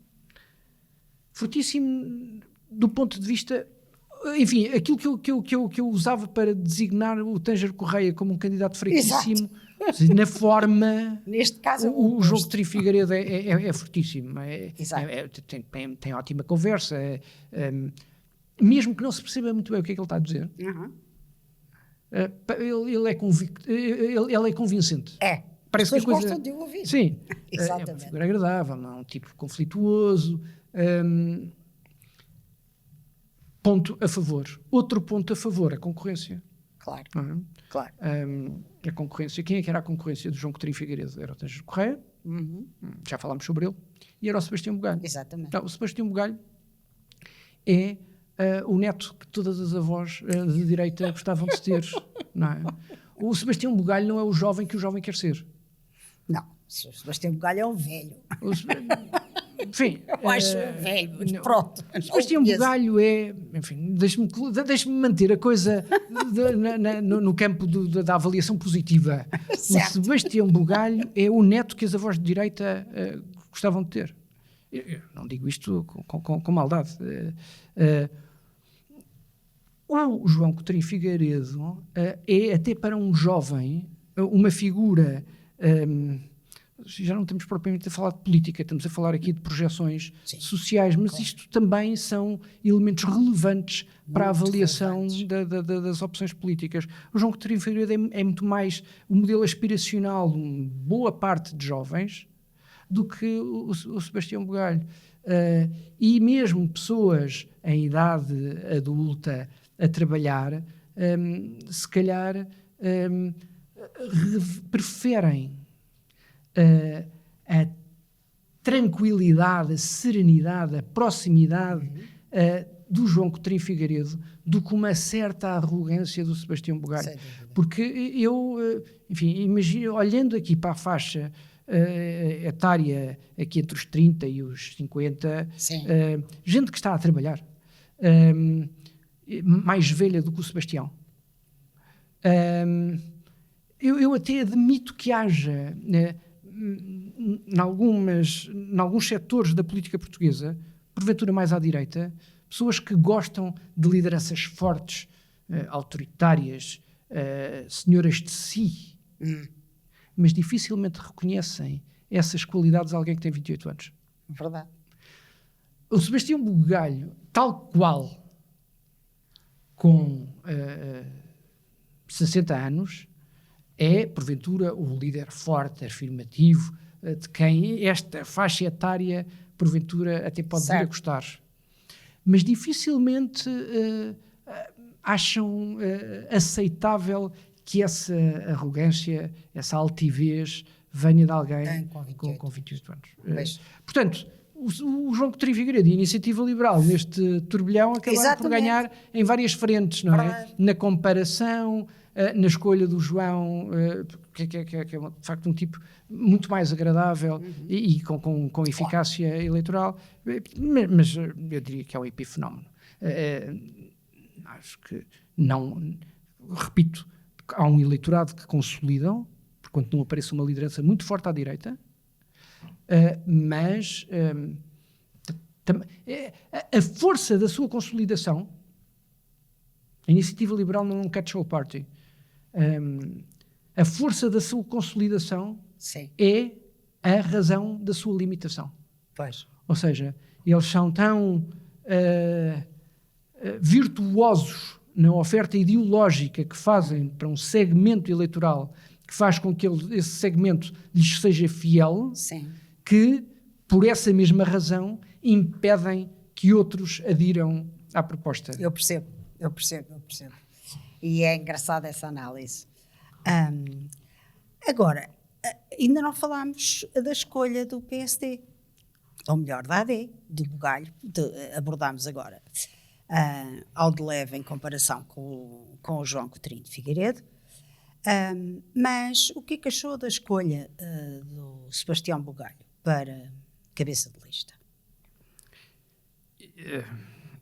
do ponto de vista, enfim, aquilo que eu usava para designar o Tânger Correia como um candidato fraquíssimo, Na forma, neste caso, o jogo de Trio Figueiredo é fortíssimo. Tem ótima conversa. Mesmo que não se perceba muito bem o que é que ele está a dizer, ele é convicto, ele é convincente. Parece que as pessoas gostam de o ouvir. Sim, exatamente. É uma figura agradável, não é um tipo conflituoso. Ponto a favor. Outro ponto a favor, a concorrência. Claro. Claro. A concorrência. Quem é que era a concorrência do João Coutinho Figueiredo? Era o Tancredo Correia, já falámos sobre ele, e era o Sebastião Bugalho. Exatamente. Não, o Sebastião Bugalho é o neto que todas as avós de direita gostavam de ter. Não é? O Sebastião Bugalho não é o jovem que o jovem quer ser. Não, o Sebastião Bugalho é um velho. Enfim, eu acho velho, mas pronto. O Sebastião Bugalho é, enfim, deixe-me manter a coisa no campo da avaliação positiva. Certo. O Sebastião Bugalho é o neto que as avós de direita gostavam de ter. Eu não digo isto com maldade. O João Coutinho Figueiredo é, até para um jovem, uma figura... já não estamos propriamente a falar de política, estamos a falar aqui de projeções sociais, mas isto também são elementos relevantes para a avaliação das opções políticas. O João Coutinho Figueiredo é muito mais o modelo aspiracional de uma boa parte de jovens do que o Sebastião Bugalho. E mesmo pessoas em idade adulta a trabalhar, se calhar preferem a tranquilidade, a serenidade, a proximidade do João Coutinho Figueiredo do que uma certa arrogância do Sebastião Bugalho. Porque eu, enfim, imagino, olhando aqui para a faixa etária aqui entre os 30 e os 50, gente que está a trabalhar, mais velha do que o Sebastião. Eu até admito que haja... em alguns setores da política portuguesa, porventura mais à direita, pessoas que gostam de lideranças fortes, autoritárias, senhoras de si, mas dificilmente reconhecem essas qualidades a alguém que tem 28 anos. Verdade. O Sebastião Bugalho, tal qual, com 60 anos, é, porventura, o líder forte, afirmativo, de quem esta faixa etária, porventura, até pode vir a gostar. Mas dificilmente acham aceitável que essa arrogância, essa altivez, venha de alguém com 28 anos. Portanto, o João Coutinho Figueiredo e a Iniciativa Liberal, neste turbilhão, acabaram por ganhar em várias frentes, não é? Na comparação... na escolha do João, que é de facto um tipo muito mais agradável e com eficácia eleitoral, mas eu diria que é um epifenómeno. Acho que não, repito, há um eleitorado que consolidam, porquanto não aparece uma liderança muito forte à direita, mas a força da sua consolidação, a Iniciativa Liberal não é um catch-all party. A força da sua consolidação é a razão da sua limitação. Ou seja, eles são tão virtuosos na oferta ideológica que fazem para um segmento eleitoral que faz com que esse segmento lhes seja fiel, que, por essa mesma razão, impedem que outros adiram à proposta. Eu percebo. E é engraçada essa análise. Agora, ainda não falámos da escolha do PSD, ou melhor, da AD, do Bugalho, abordámos agora, ao de leve em comparação com o João Coutinho de Figueiredo. Mas o que é que achou da escolha do Sebastião Bugalho para cabeça de lista?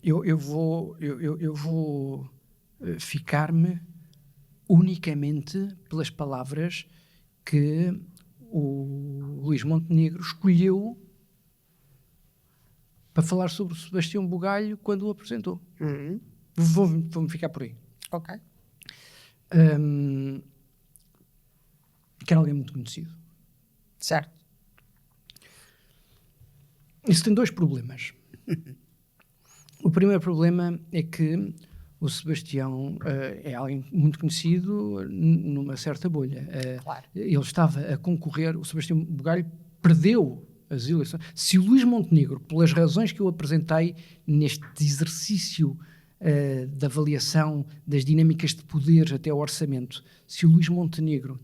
Eu vou ficar-me unicamente pelas palavras que o Luís Montenegro escolheu para falar sobre o Sebastião Bugalho quando o apresentou. Vou-me ficar por aí. Ok. que era alguém muito conhecido. Certo. Isso tem 2 problemas. O primeiro problema é que o Sebastião é alguém muito conhecido numa certa bolha. Claro. Ele estava a concorrer, o Sebastião Bugalho perdeu as eleições. Se o Luís Montenegro, pelas razões que eu apresentei neste exercício de avaliação das dinâmicas de poder até ao orçamento, se o Luís Montenegro,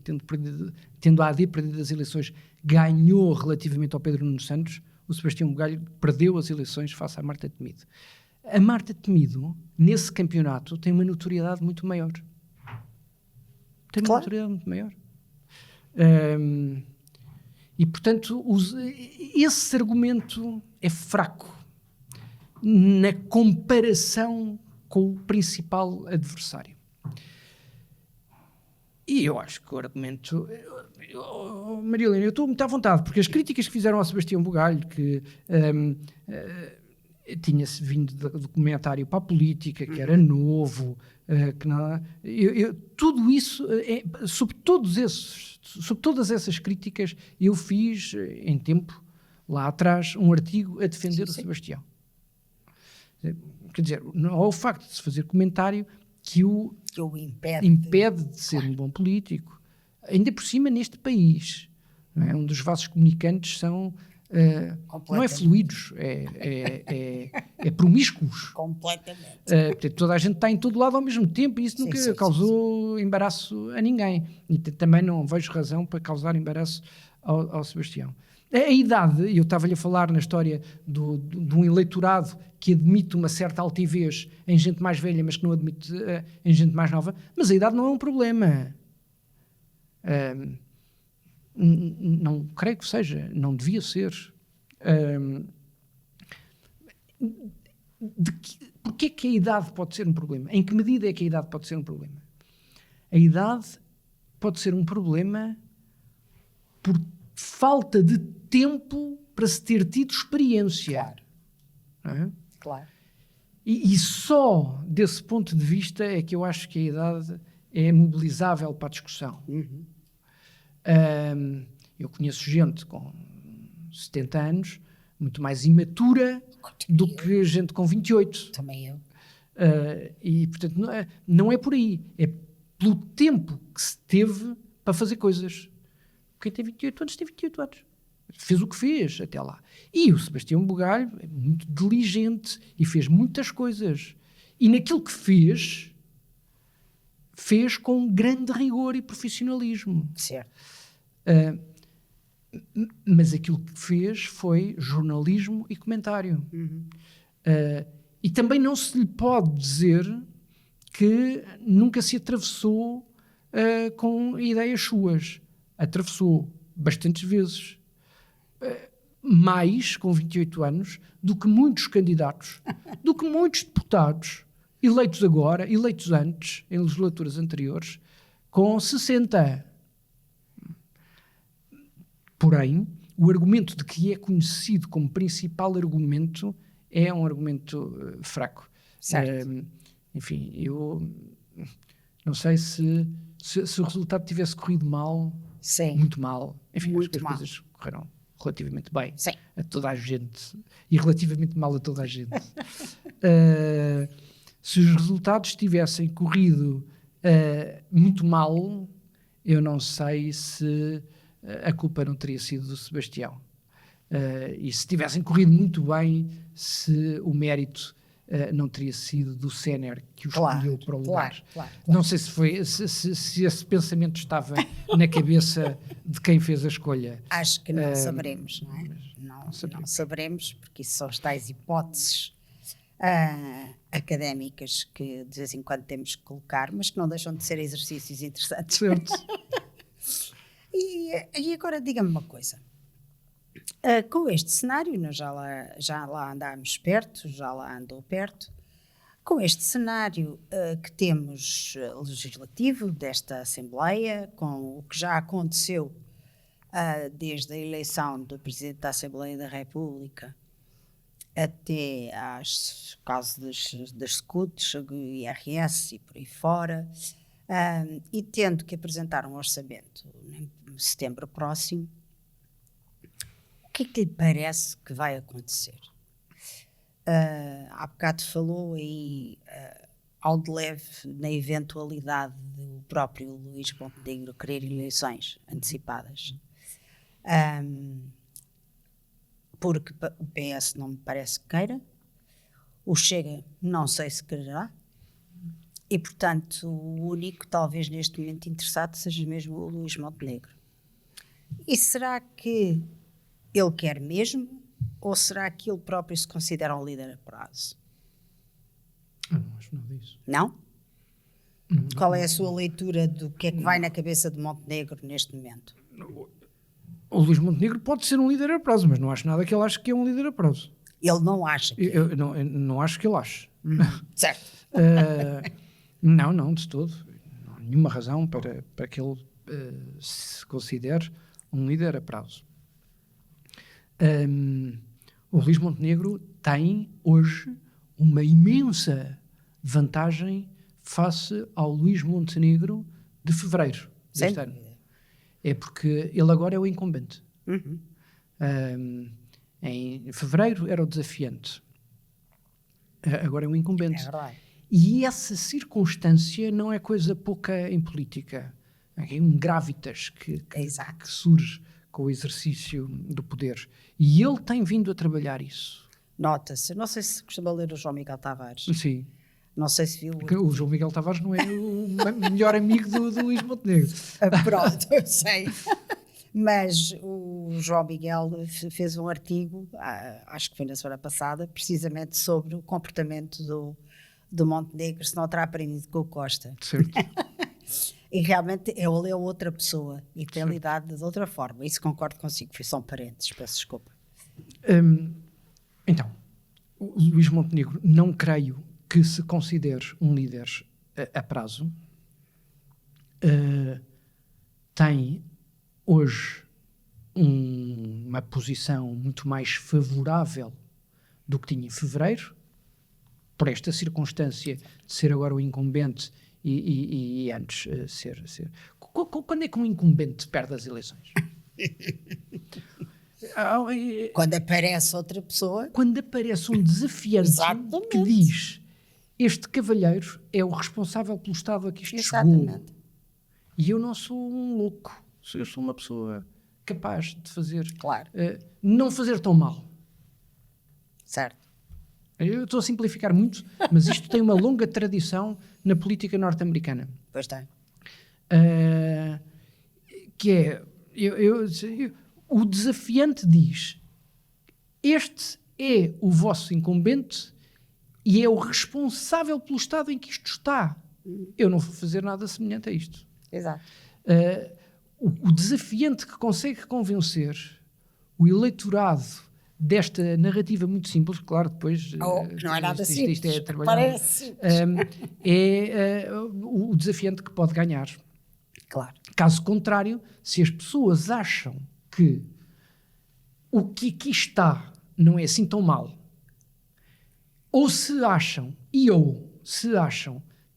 tendo a AD perdido as eleições, ganhou relativamente ao Pedro Nuno Santos, o Sebastião Bugalho perdeu as eleições face à Marta Temido. A Marta Temido, nesse campeonato, tem uma notoriedade muito maior. Tem uma notoriedade muito maior. E, portanto, esse argumento é fraco na comparação com o principal adversário. E eu acho que o argumento... Marilena, eu estou muito à vontade, porque as críticas que fizeram ao Sebastião Bugalho, que tinha-se vindo do comentário para a política, que era novo, que não, tudo isso, sobre todas essas críticas, eu fiz, em tempo, lá atrás, um artigo a defender o Sebastião. Quer dizer, não é o facto de se fazer comentário que o impede de ser um bom político. Ainda por cima, neste país, não é? Um dos vasos comunicantes são... não é fluidos, é promíscuos. Completamente. Portanto, toda a gente está em todo lado ao mesmo tempo e isso nunca causou embaraço a ninguém. E também não vejo razão para causar embaraço ao Sebastião. A idade, eu estava-lhe a falar na história de um eleitorado que admite uma certa altivez em gente mais velha, mas que não admite em gente mais nova, mas a idade não é um problema. Não creio que seja, não devia ser. Porquê que a idade pode ser um problema? Em que medida é que a idade pode ser um problema? A idade pode ser um problema por falta de tempo para se ter tido experiência. Claro. Não é? Claro. E só desse ponto de vista é que eu acho que a idade é mobilizável para a discussão. Eu conheço gente com 70 anos muito mais imatura do que gente com 28. Também eu. E, portanto, não é por aí. É pelo tempo que se teve para fazer coisas. Quem tem 28 anos tem 28 anos. Fez o que fez até lá. E o Sebastião Bugalho é muito diligente e fez muitas coisas. E naquilo que fez com grande rigor e profissionalismo. Certo. Mas aquilo que fez foi jornalismo e comentário. E também não se lhe pode dizer que nunca se atravessou com ideias suas. Atravessou bastantes vezes. Mais com 28 anos do que muitos candidatos, do que muitos deputados, eleitos agora, eleitos antes, em legislaturas anteriores, com 60. Porém, o argumento de que é conhecido como principal argumento é um argumento fraco. Certo. Enfim, eu não sei se o resultado tivesse corrido mal, muito mal. Enfim, muito acho que as mal. coisas correram relativamente bem. Sim. A toda a gente. E relativamente mal a toda a gente. Se os resultados tivessem corrido muito mal, eu não sei se a culpa não teria sido do Sebastião. E se tivessem corrido muito bem, se o mérito não teria sido do Séner que o escolheu para o lugar. Claro. Não sei se esse pensamento estava na cabeça de quem fez a escolha. Acho que não saberemos, não é? Não saberemos, porque isso são as tais hipóteses académicas que de vez em quando temos que colocar, mas que não deixam de ser exercícios interessantes. Certo. E agora diga-me uma coisa. Com este cenário, nós já lá andámos perto, já lá andou perto, com este cenário que temos legislativo desta Assembleia, com o que já aconteceu desde a eleição do Presidente da Assembleia da República até aos casos das SCUTs, IRS e por aí fora, E tendo que apresentar um orçamento em setembro próximo, o que é que lhe parece que vai acontecer? Há bocado falou aí ao de leve na eventualidade do próprio Luís Montenegro querer eleições antecipadas. Porque o PS não me parece que queira, o Chega não sei se quererá, e portanto o único talvez neste momento interessado seja mesmo o Luís Montenegro. E será que ele quer mesmo, ou será que ele próprio se considera um líder a prazo? Eu não acho nada disso. Não? Qual é a sua leitura do que é que vai na cabeça de Montenegro neste momento? O Luís Montenegro pode ser um líder a prazo, mas não acho nada que ele ache que é um líder a prazo. Ele não acha que eu não acho que ele ache. Certo. Não, de todo. Não há nenhuma razão para que ele se considere um líder a prazo. O Luís Montenegro tem hoje uma imensa vantagem face ao Luís Montenegro de fevereiro deste ano. É porque ele agora é o incumbente. Em fevereiro era o desafiante. Agora é o incumbente. É verdade. E essa circunstância não é coisa pouca em política. É um gravitas que surge com o exercício do poder. E ele tem vindo a trabalhar isso. Nota-se. Não sei se costuma ler o João Miguel Tavares. Sim. Não sei se viu. O João Miguel Tavares não é o melhor amigo do Luís Montenegro. Pronto, eu sei. Mas o João Miguel fez um artigo, acho que foi na semana passada, precisamente sobre o comportamento do Montenegro, se não terá aprendido com o Costa. Certo. E realmente ele é outra pessoa e tem lidado de outra forma. Isso concordo consigo, são parentes, peço desculpa. Então, o Luís Montenegro não creio que se considere um líder a prazo. Tem hoje uma posição muito mais favorável do que tinha em fevereiro, por esta circunstância de ser agora o incumbente e antes ser... Quando é que um incumbente perde as eleições? Quando aparece outra pessoa. Quando aparece um desafiante que diz: este cavalheiro é o responsável pelo estado a que isto chegou. E eu não sou um louco. Eu sou uma pessoa capaz de fazer... Claro. Não fazer tão mal. Certo. Eu estou a simplificar muito, mas isto tem uma longa tradição na política norte-americana. Pois tem. Que é... o desafiante diz: este é o vosso incumbente e é o responsável pelo estado em que isto está. Eu não vou fazer nada semelhante a isto. Exato. O desafiante que consegue convencer o eleitorado desta narrativa muito simples, claro, depois... não é nada simples, isto é trabalhado. Parece o desafiante que pode ganhar. Claro. Caso contrário, se as pessoas acham que o que aqui está não é assim tão mal, ou se acham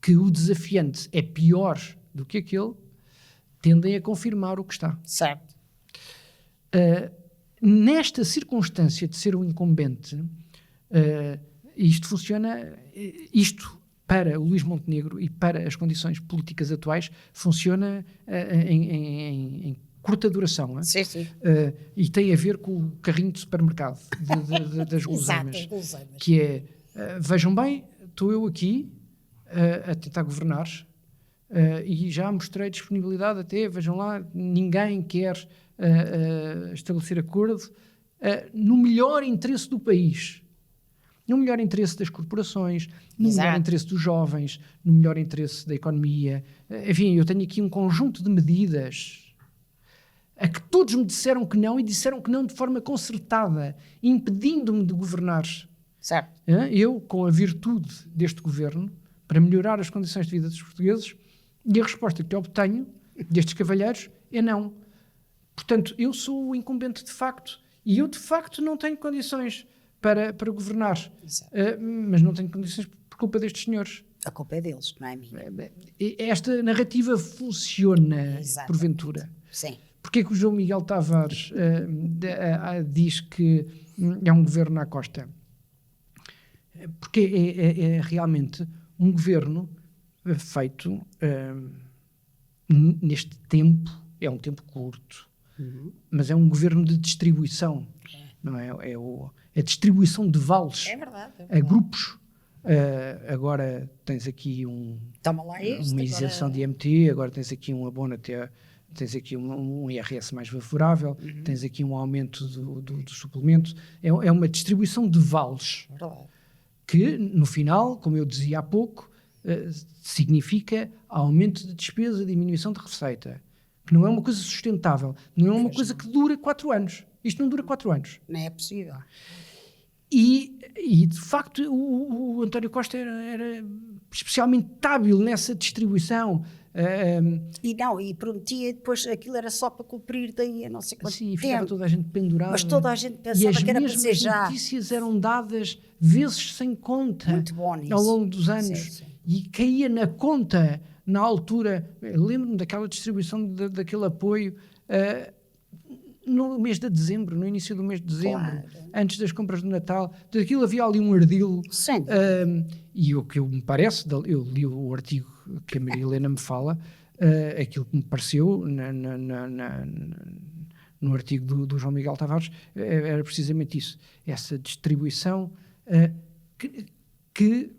que o desafiante é pior do que aquele, tendem a confirmar o que está. Certo. Nesta circunstância de ser um incumbente, isto para o Luís Montenegro e para as condições políticas atuais, funciona em curta duração. Não é? Sim, sim. E tem a ver com o carrinho de supermercado das guloseimas. Que é, vejam bem, estou eu aqui a tentar governar, e já mostrei disponibilidade até, vejam lá, ninguém quer estabelecer acordo no melhor interesse do país, no melhor interesse das corporações, no melhor interesse dos jovens, no melhor interesse da economia. Enfim, eu tenho aqui um conjunto de medidas a que todos me disseram que não, e disseram que não de forma concertada, impedindo-me de governar. Certo. Eu, com a virtude deste governo, para melhorar as condições de vida dos portugueses, e a resposta que eu obtenho destes cavalheiros é não. Portanto, eu sou o incumbente de facto, e eu de facto não tenho condições para governar. Mas não tenho condições por culpa destes senhores. A culpa é deles, não é minha. Esta narrativa funciona, porventura. Sim. Porquê que o João Miguel Tavares diz que é um governo à costa? Porque é realmente um governo feito neste tempo, é um tempo curto, mas é um governo de distribuição, não é? É a distribuição de vales a grupos. Agora tens aqui uma isenção de IMT, agora tens aqui um abono até, tens aqui um IRS mais favorável, tens aqui um aumento do suplemento, é uma distribuição de vales que no final, como eu dizia há pouco, significa aumento de despesa, diminuição de receita, que não é uma coisa sustentável, não é uma coisa que dura 4 anos. Isto não dura 4 anos. Não é possível. E de facto o António Costa era especialmente hábil nessa distribuição. E prometia, depois aquilo era só para cumprir daí a não sei quanto tempo. Ficava toda a gente pendurada. Mas toda a gente pensava que era para ser já. As notícias eram dadas vezes sem conta ao longo dos anos. Sim. E caía na conta na altura. Lembro-me daquela distribuição daquele apoio no mês de dezembro, no início do mês de dezembro, antes das compras de Natal. Daquilo havia ali um ardilo. Sim. E o que me parece, eu li o artigo que a Maria Helena me fala, aquilo que me pareceu no artigo do João Miguel Tavares era precisamente isso, essa distribuição que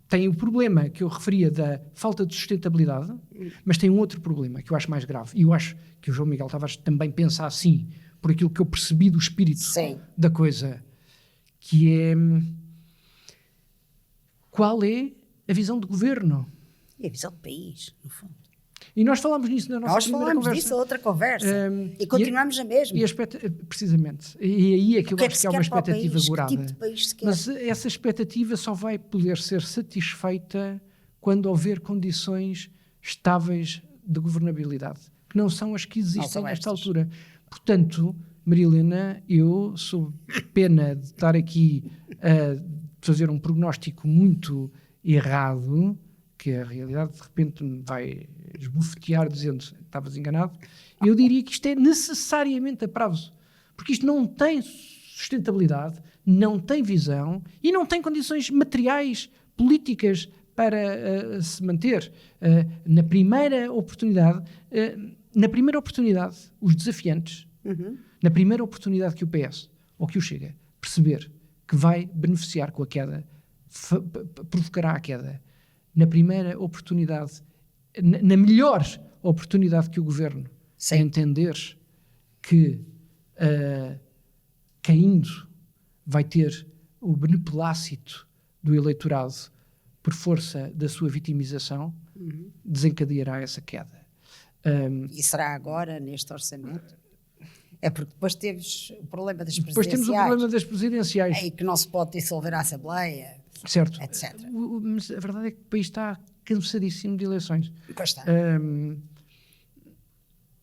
tem o problema que eu referia da falta de sustentabilidade, mas tem um outro problema que eu acho mais grave, e eu acho que o João Miguel Tavares também pensa assim, por aquilo que eu percebi do espírito da coisa, que é qual é a visão de governo? E a visão do país, no fundo. E nós falámos nisso na nossa primeira conversa. Nós falámos disso a outra conversa. E continuamos a mesma. Precisamente. E aí é que eu acho que há uma expectativa gorada. Que tipo de país se quer? Mas essa expectativa só vai poder ser satisfeita quando houver condições estáveis de governabilidade, que não são as que existem nesta altura. Portanto, Maria Helena, eu, sob pena de estar aqui a fazer um prognóstico muito errado, que a realidade de repente me vai esbofetear dizendo que estavas enganado, eu diria que isto é necessariamente a prazo, porque isto não tem sustentabilidade, não tem visão e não tem condições materiais, políticas para se manter. Na primeira oportunidade, os desafiantes, na primeira oportunidade que o PS ou que o Chega perceber que vai beneficiar com a queda, provocará a queda, na primeira oportunidade, na melhor oportunidade que o governo entender que caindo vai ter o beneplácito do eleitorado por força da sua vitimização, desencadeará essa queda. E será agora, neste orçamento? É porque depois temos o problema das presidenciais. Depois temos o problema das presidenciais. E que não se pode dissolver a Assembleia, certo. etc. Mas a verdade é que o país está cansadíssimo de eleições. Pois está.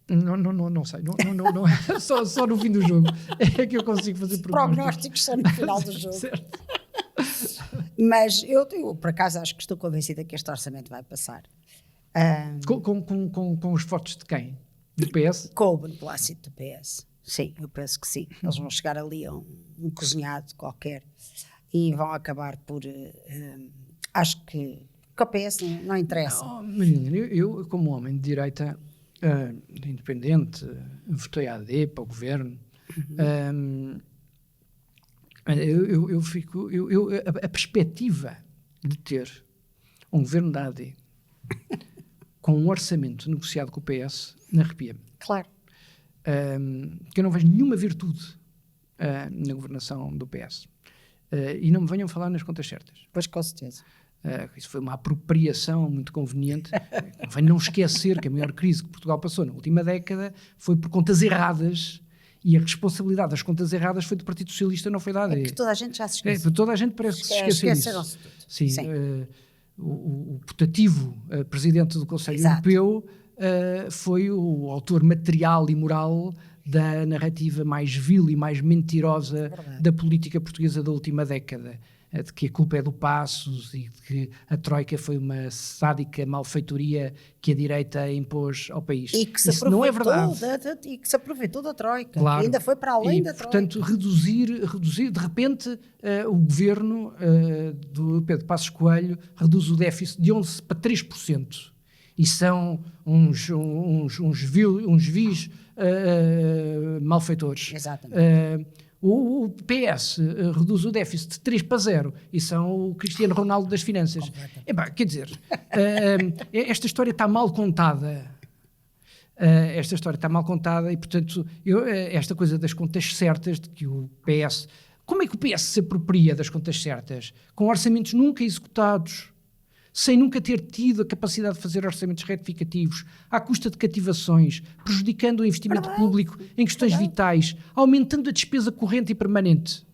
Não sei. Não, só no fim do jogo é que eu consigo fazer prognósticos só no final do jogo. Certo. Mas eu, por acaso, acho que estou convencida que este orçamento vai passar. Com os votos de quem? Do PS? Com o beneplácito do PS. Sim, eu penso que sim. Eles vão chegar ali a um cozinhado qualquer e vão acabar por... acho que o PS não interessa. Marina, eu, como homem de direita, independente, votei AD para o governo. A perspectiva de ter um governo da AD com um orçamento negociado com o PS arrepia-me. Claro. Que eu não vejo nenhuma virtude na governação do PS. E não me venham falar nas contas certas. Pois, com certeza. Isso foi uma apropriação muito conveniente. Convém não esquecer que a maior crise que Portugal passou na última década foi por contas erradas, e a responsabilidade das contas erradas foi do Partido Socialista, não foi da AD. É que toda a gente já se esquece. Toda a gente parece que se esqueceu disso. Sim. O putativo presidente do Conselho Europeu foi o autor material e moral da narrativa mais vil e mais mentirosa da política portuguesa da última década. de que a culpa é do Passos e de que a Troika foi uma sádica malfeitoria que a direita impôs ao país. E que se Isso não é verdade. E que se aproveitou da Troika, claro. que ainda foi para além da Troika. Portanto, reduzir, de repente, o governo do Pedro Passos Coelho reduz o déficit de 11% para 3%. E são uns vis malfeitores. Exatamente. O PS reduz o déficit de 3 para 0 e são o Cristiano Ronaldo das finanças. Quer dizer, esta história está mal contada. Esta história está mal contada e, portanto, esta coisa das contas certas, de que o PS... Como é que o PS se apropria das contas certas? Com orçamentos nunca executados, sem nunca ter tido a capacidade de fazer orçamentos retificativos, à custa de cativações, prejudicando o investimento público em questões vitais, aumentando a despesa corrente e permanente.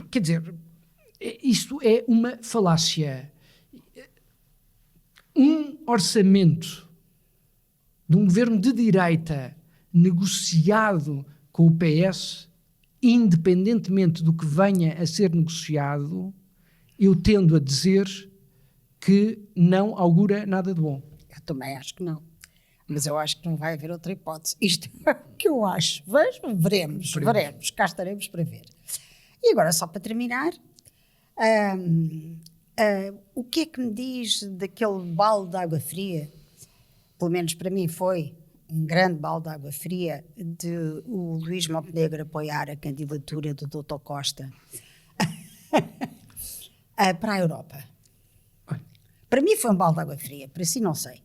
Quer dizer, isto é uma falácia. Um orçamento de um governo de direita negociado com o PS, independentemente do que venha a ser negociado, eu tendo a dizer que não augura nada de bom. Eu também acho que não. Mas eu acho que não vai haver outra hipótese. Isto é o que eu acho. Veremos. Cá estaremos para ver. E agora, só para terminar, o que é que me diz daquele balde de água fria? Pelo menos para mim foi um grande balde de água fria de o Luís Montenegro apoiar a candidatura do Dr. Costa para a Europa. Para mim foi um balde de água fria, para si não sei.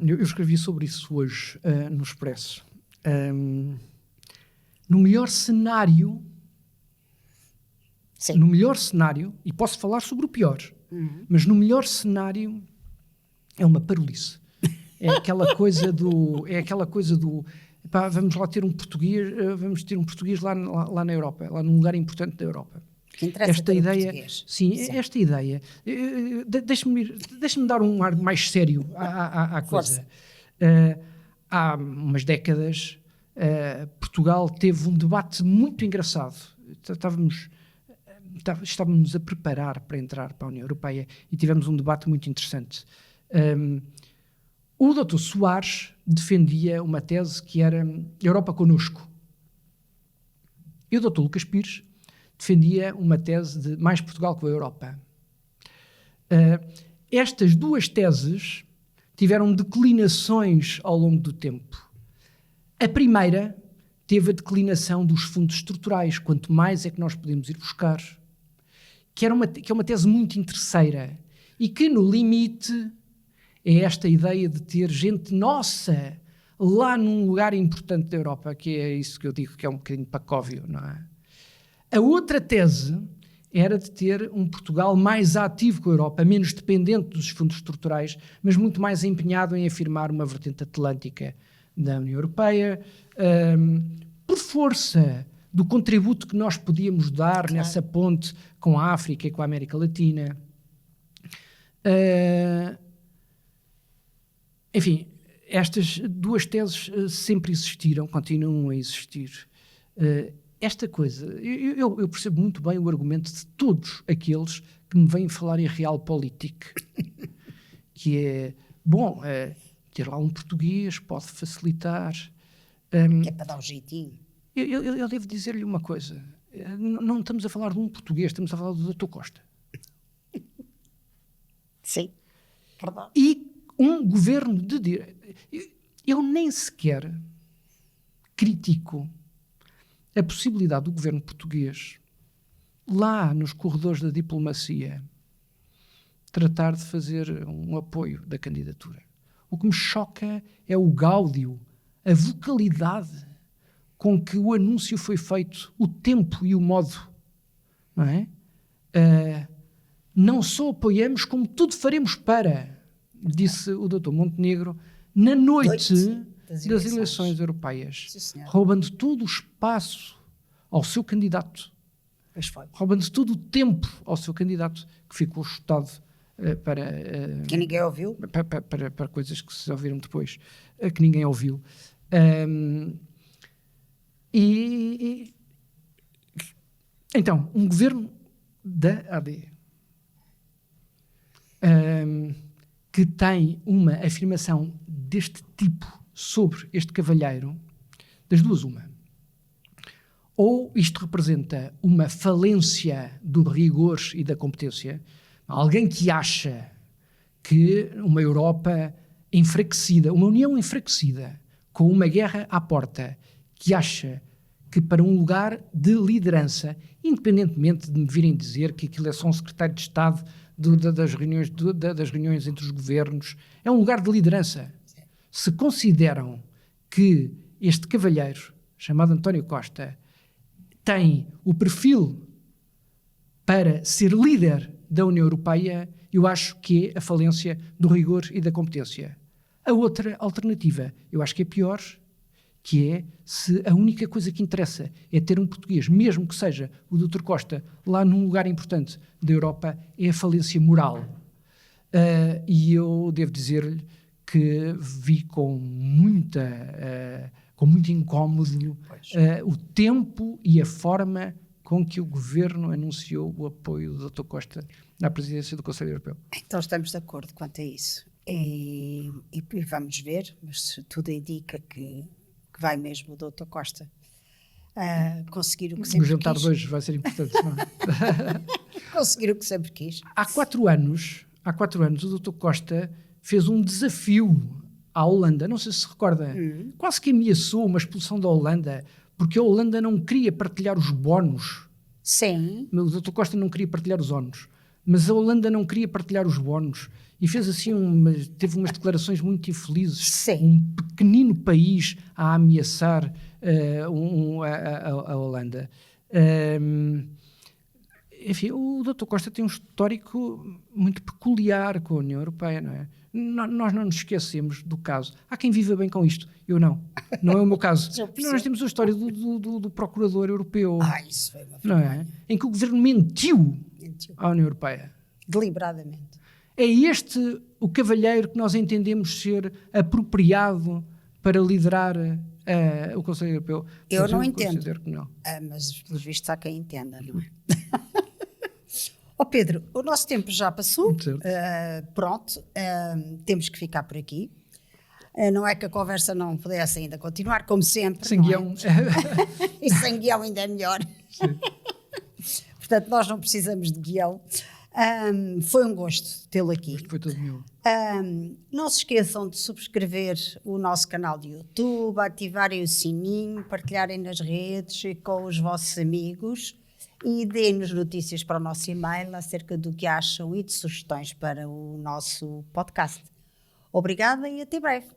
Eu escrevi sobre isso hoje no Expresso. No melhor cenário, sim, no melhor cenário, e posso falar sobre o pior, mas no melhor cenário é uma parolice. É aquela coisa do pá, vamos lá ter um português lá na Europa, lá num lugar importante da Europa. Esta ideia, sim, esta ideia, deixa-me dar um ar mais sério à coisa. Há umas décadas, Portugal teve um debate muito engraçado. Estávamos a preparar para entrar para a União Europeia e tivemos um debate muito interessante. O Dr. Soares defendia uma tese que era Europa connosco. E o Dr. Lucas Pires defendia uma tese de mais Portugal com a Europa. Estas duas teses tiveram declinações ao longo do tempo. A primeira teve a declinação dos fundos estruturais, quanto mais é que nós podemos ir buscar, que é uma tese muito interesseira e que, no limite, é esta ideia de ter gente nossa lá num lugar importante da Europa, que é isso que eu digo que é um bocadinho pacóvio, não é? A outra tese era de ter um Portugal mais ativo com a Europa, menos dependente dos fundos estruturais, mas muito mais empenhado em afirmar uma vertente atlântica da União Europeia, por força do contributo que nós podíamos dar nessa ponte com a África e com a América Latina. Enfim, estas duas teses sempre existiram, continuam a existir. Esta coisa, eu percebo muito bem o argumento de todos aqueles que me vêm falar em realpolitik, que é, bom, ter lá um português pode facilitar. Que é para dar um jeitinho. Eu devo dizer-lhe uma coisa, não estamos a falar de um português, estamos a falar do Dr. Costa. Sim, verdade. E um governo de direita. Eu nem sequer critico a possibilidade do governo português, lá nos corredores da diplomacia, tratar de fazer um apoio da candidatura. O que me choca é o gáudio, a vocalidade com que o anúncio foi feito, o tempo e o modo. Não é? Não só apoiamos, como tudo faremos para, disse o Dr. Montenegro, na noite das eleições europeias, sim, roubando todo o espaço ao seu candidato, roubando todo o tempo ao seu candidato, que ficou chutado para... que ninguém ouviu. Para coisas que se ouviram depois, que ninguém ouviu. Então, um governo da AD que tem uma afirmação deste tipo sobre este cavalheiro, das duas uma. Ou isto representa uma falência do rigor e da competência, alguém que acha que uma Europa enfraquecida, uma União enfraquecida, com uma guerra à porta, que acha que para um lugar de liderança, independentemente de me virem dizer que aquilo é só um secretário de Estado das reuniões entre os governos, é um lugar de liderança. Se consideram que este cavalheiro, chamado António Costa, tem o perfil para ser líder da União Europeia, eu acho que é a falência do rigor e da competência. A outra alternativa, eu acho que é pior, que é se a única coisa que interessa é ter um português, mesmo que seja o Dr. Costa, lá num lugar importante da Europa, é a falência moral. E eu devo dizer-lhe que vi com muito incómodo o tempo e a forma com que o Governo anunciou o apoio do Dr. Costa na presidência do Conselho Europeu. Então estamos de acordo quanto a isso. E vamos ver, mas tudo indica que vai mesmo o Dr. Costa conseguir o que sempre quis. O jantar de hoje vai ser importante, não é? Conseguir o que sempre quis. Há 4 anos, o Dr. Costa fez um desafio à Holanda, não sei se recorda, quase que ameaçou uma expulsão da Holanda, porque a Holanda não queria partilhar os bónus. Sim. O Dr. Costa não queria partilhar os ónus, mas a Holanda não queria partilhar os bónus e fez assim teve umas declarações muito infelizes. Sim. Um pequenino país a ameaçar a Holanda. Enfim, o Dr. Costa tem um histórico muito peculiar com a União Europeia, não é? Nós não nos esquecemos do caso. Há quem viva bem com isto, eu não. Não é o meu caso. Nós temos a história do Procurador Europeu. Isso foi uma não é? Em que o Governo mentiu à União Europeia. Deliberadamente. É este o cavalheiro que nós entendemos ser apropriado para liderar o Conselho Europeu? Eu não entendo. Que não. Mas, pelos vistos, há quem entenda, não é? Pedro, o nosso tempo já passou. Pronto, temos que ficar por aqui. Não é que a conversa não pudesse ainda continuar, como sempre. Sem guião. E sem guião ainda é melhor. Sim. Portanto, nós não precisamos de guião. Foi um gosto tê-lo aqui. Foi todo meu. Não se esqueçam de subscrever o nosso canal de YouTube, ativarem o sininho, partilharem nas redes e com os vossos amigos e deem-nos notícias para o nosso e-mail acerca do que acham e de sugestões para o nosso podcast. Obrigada e até breve.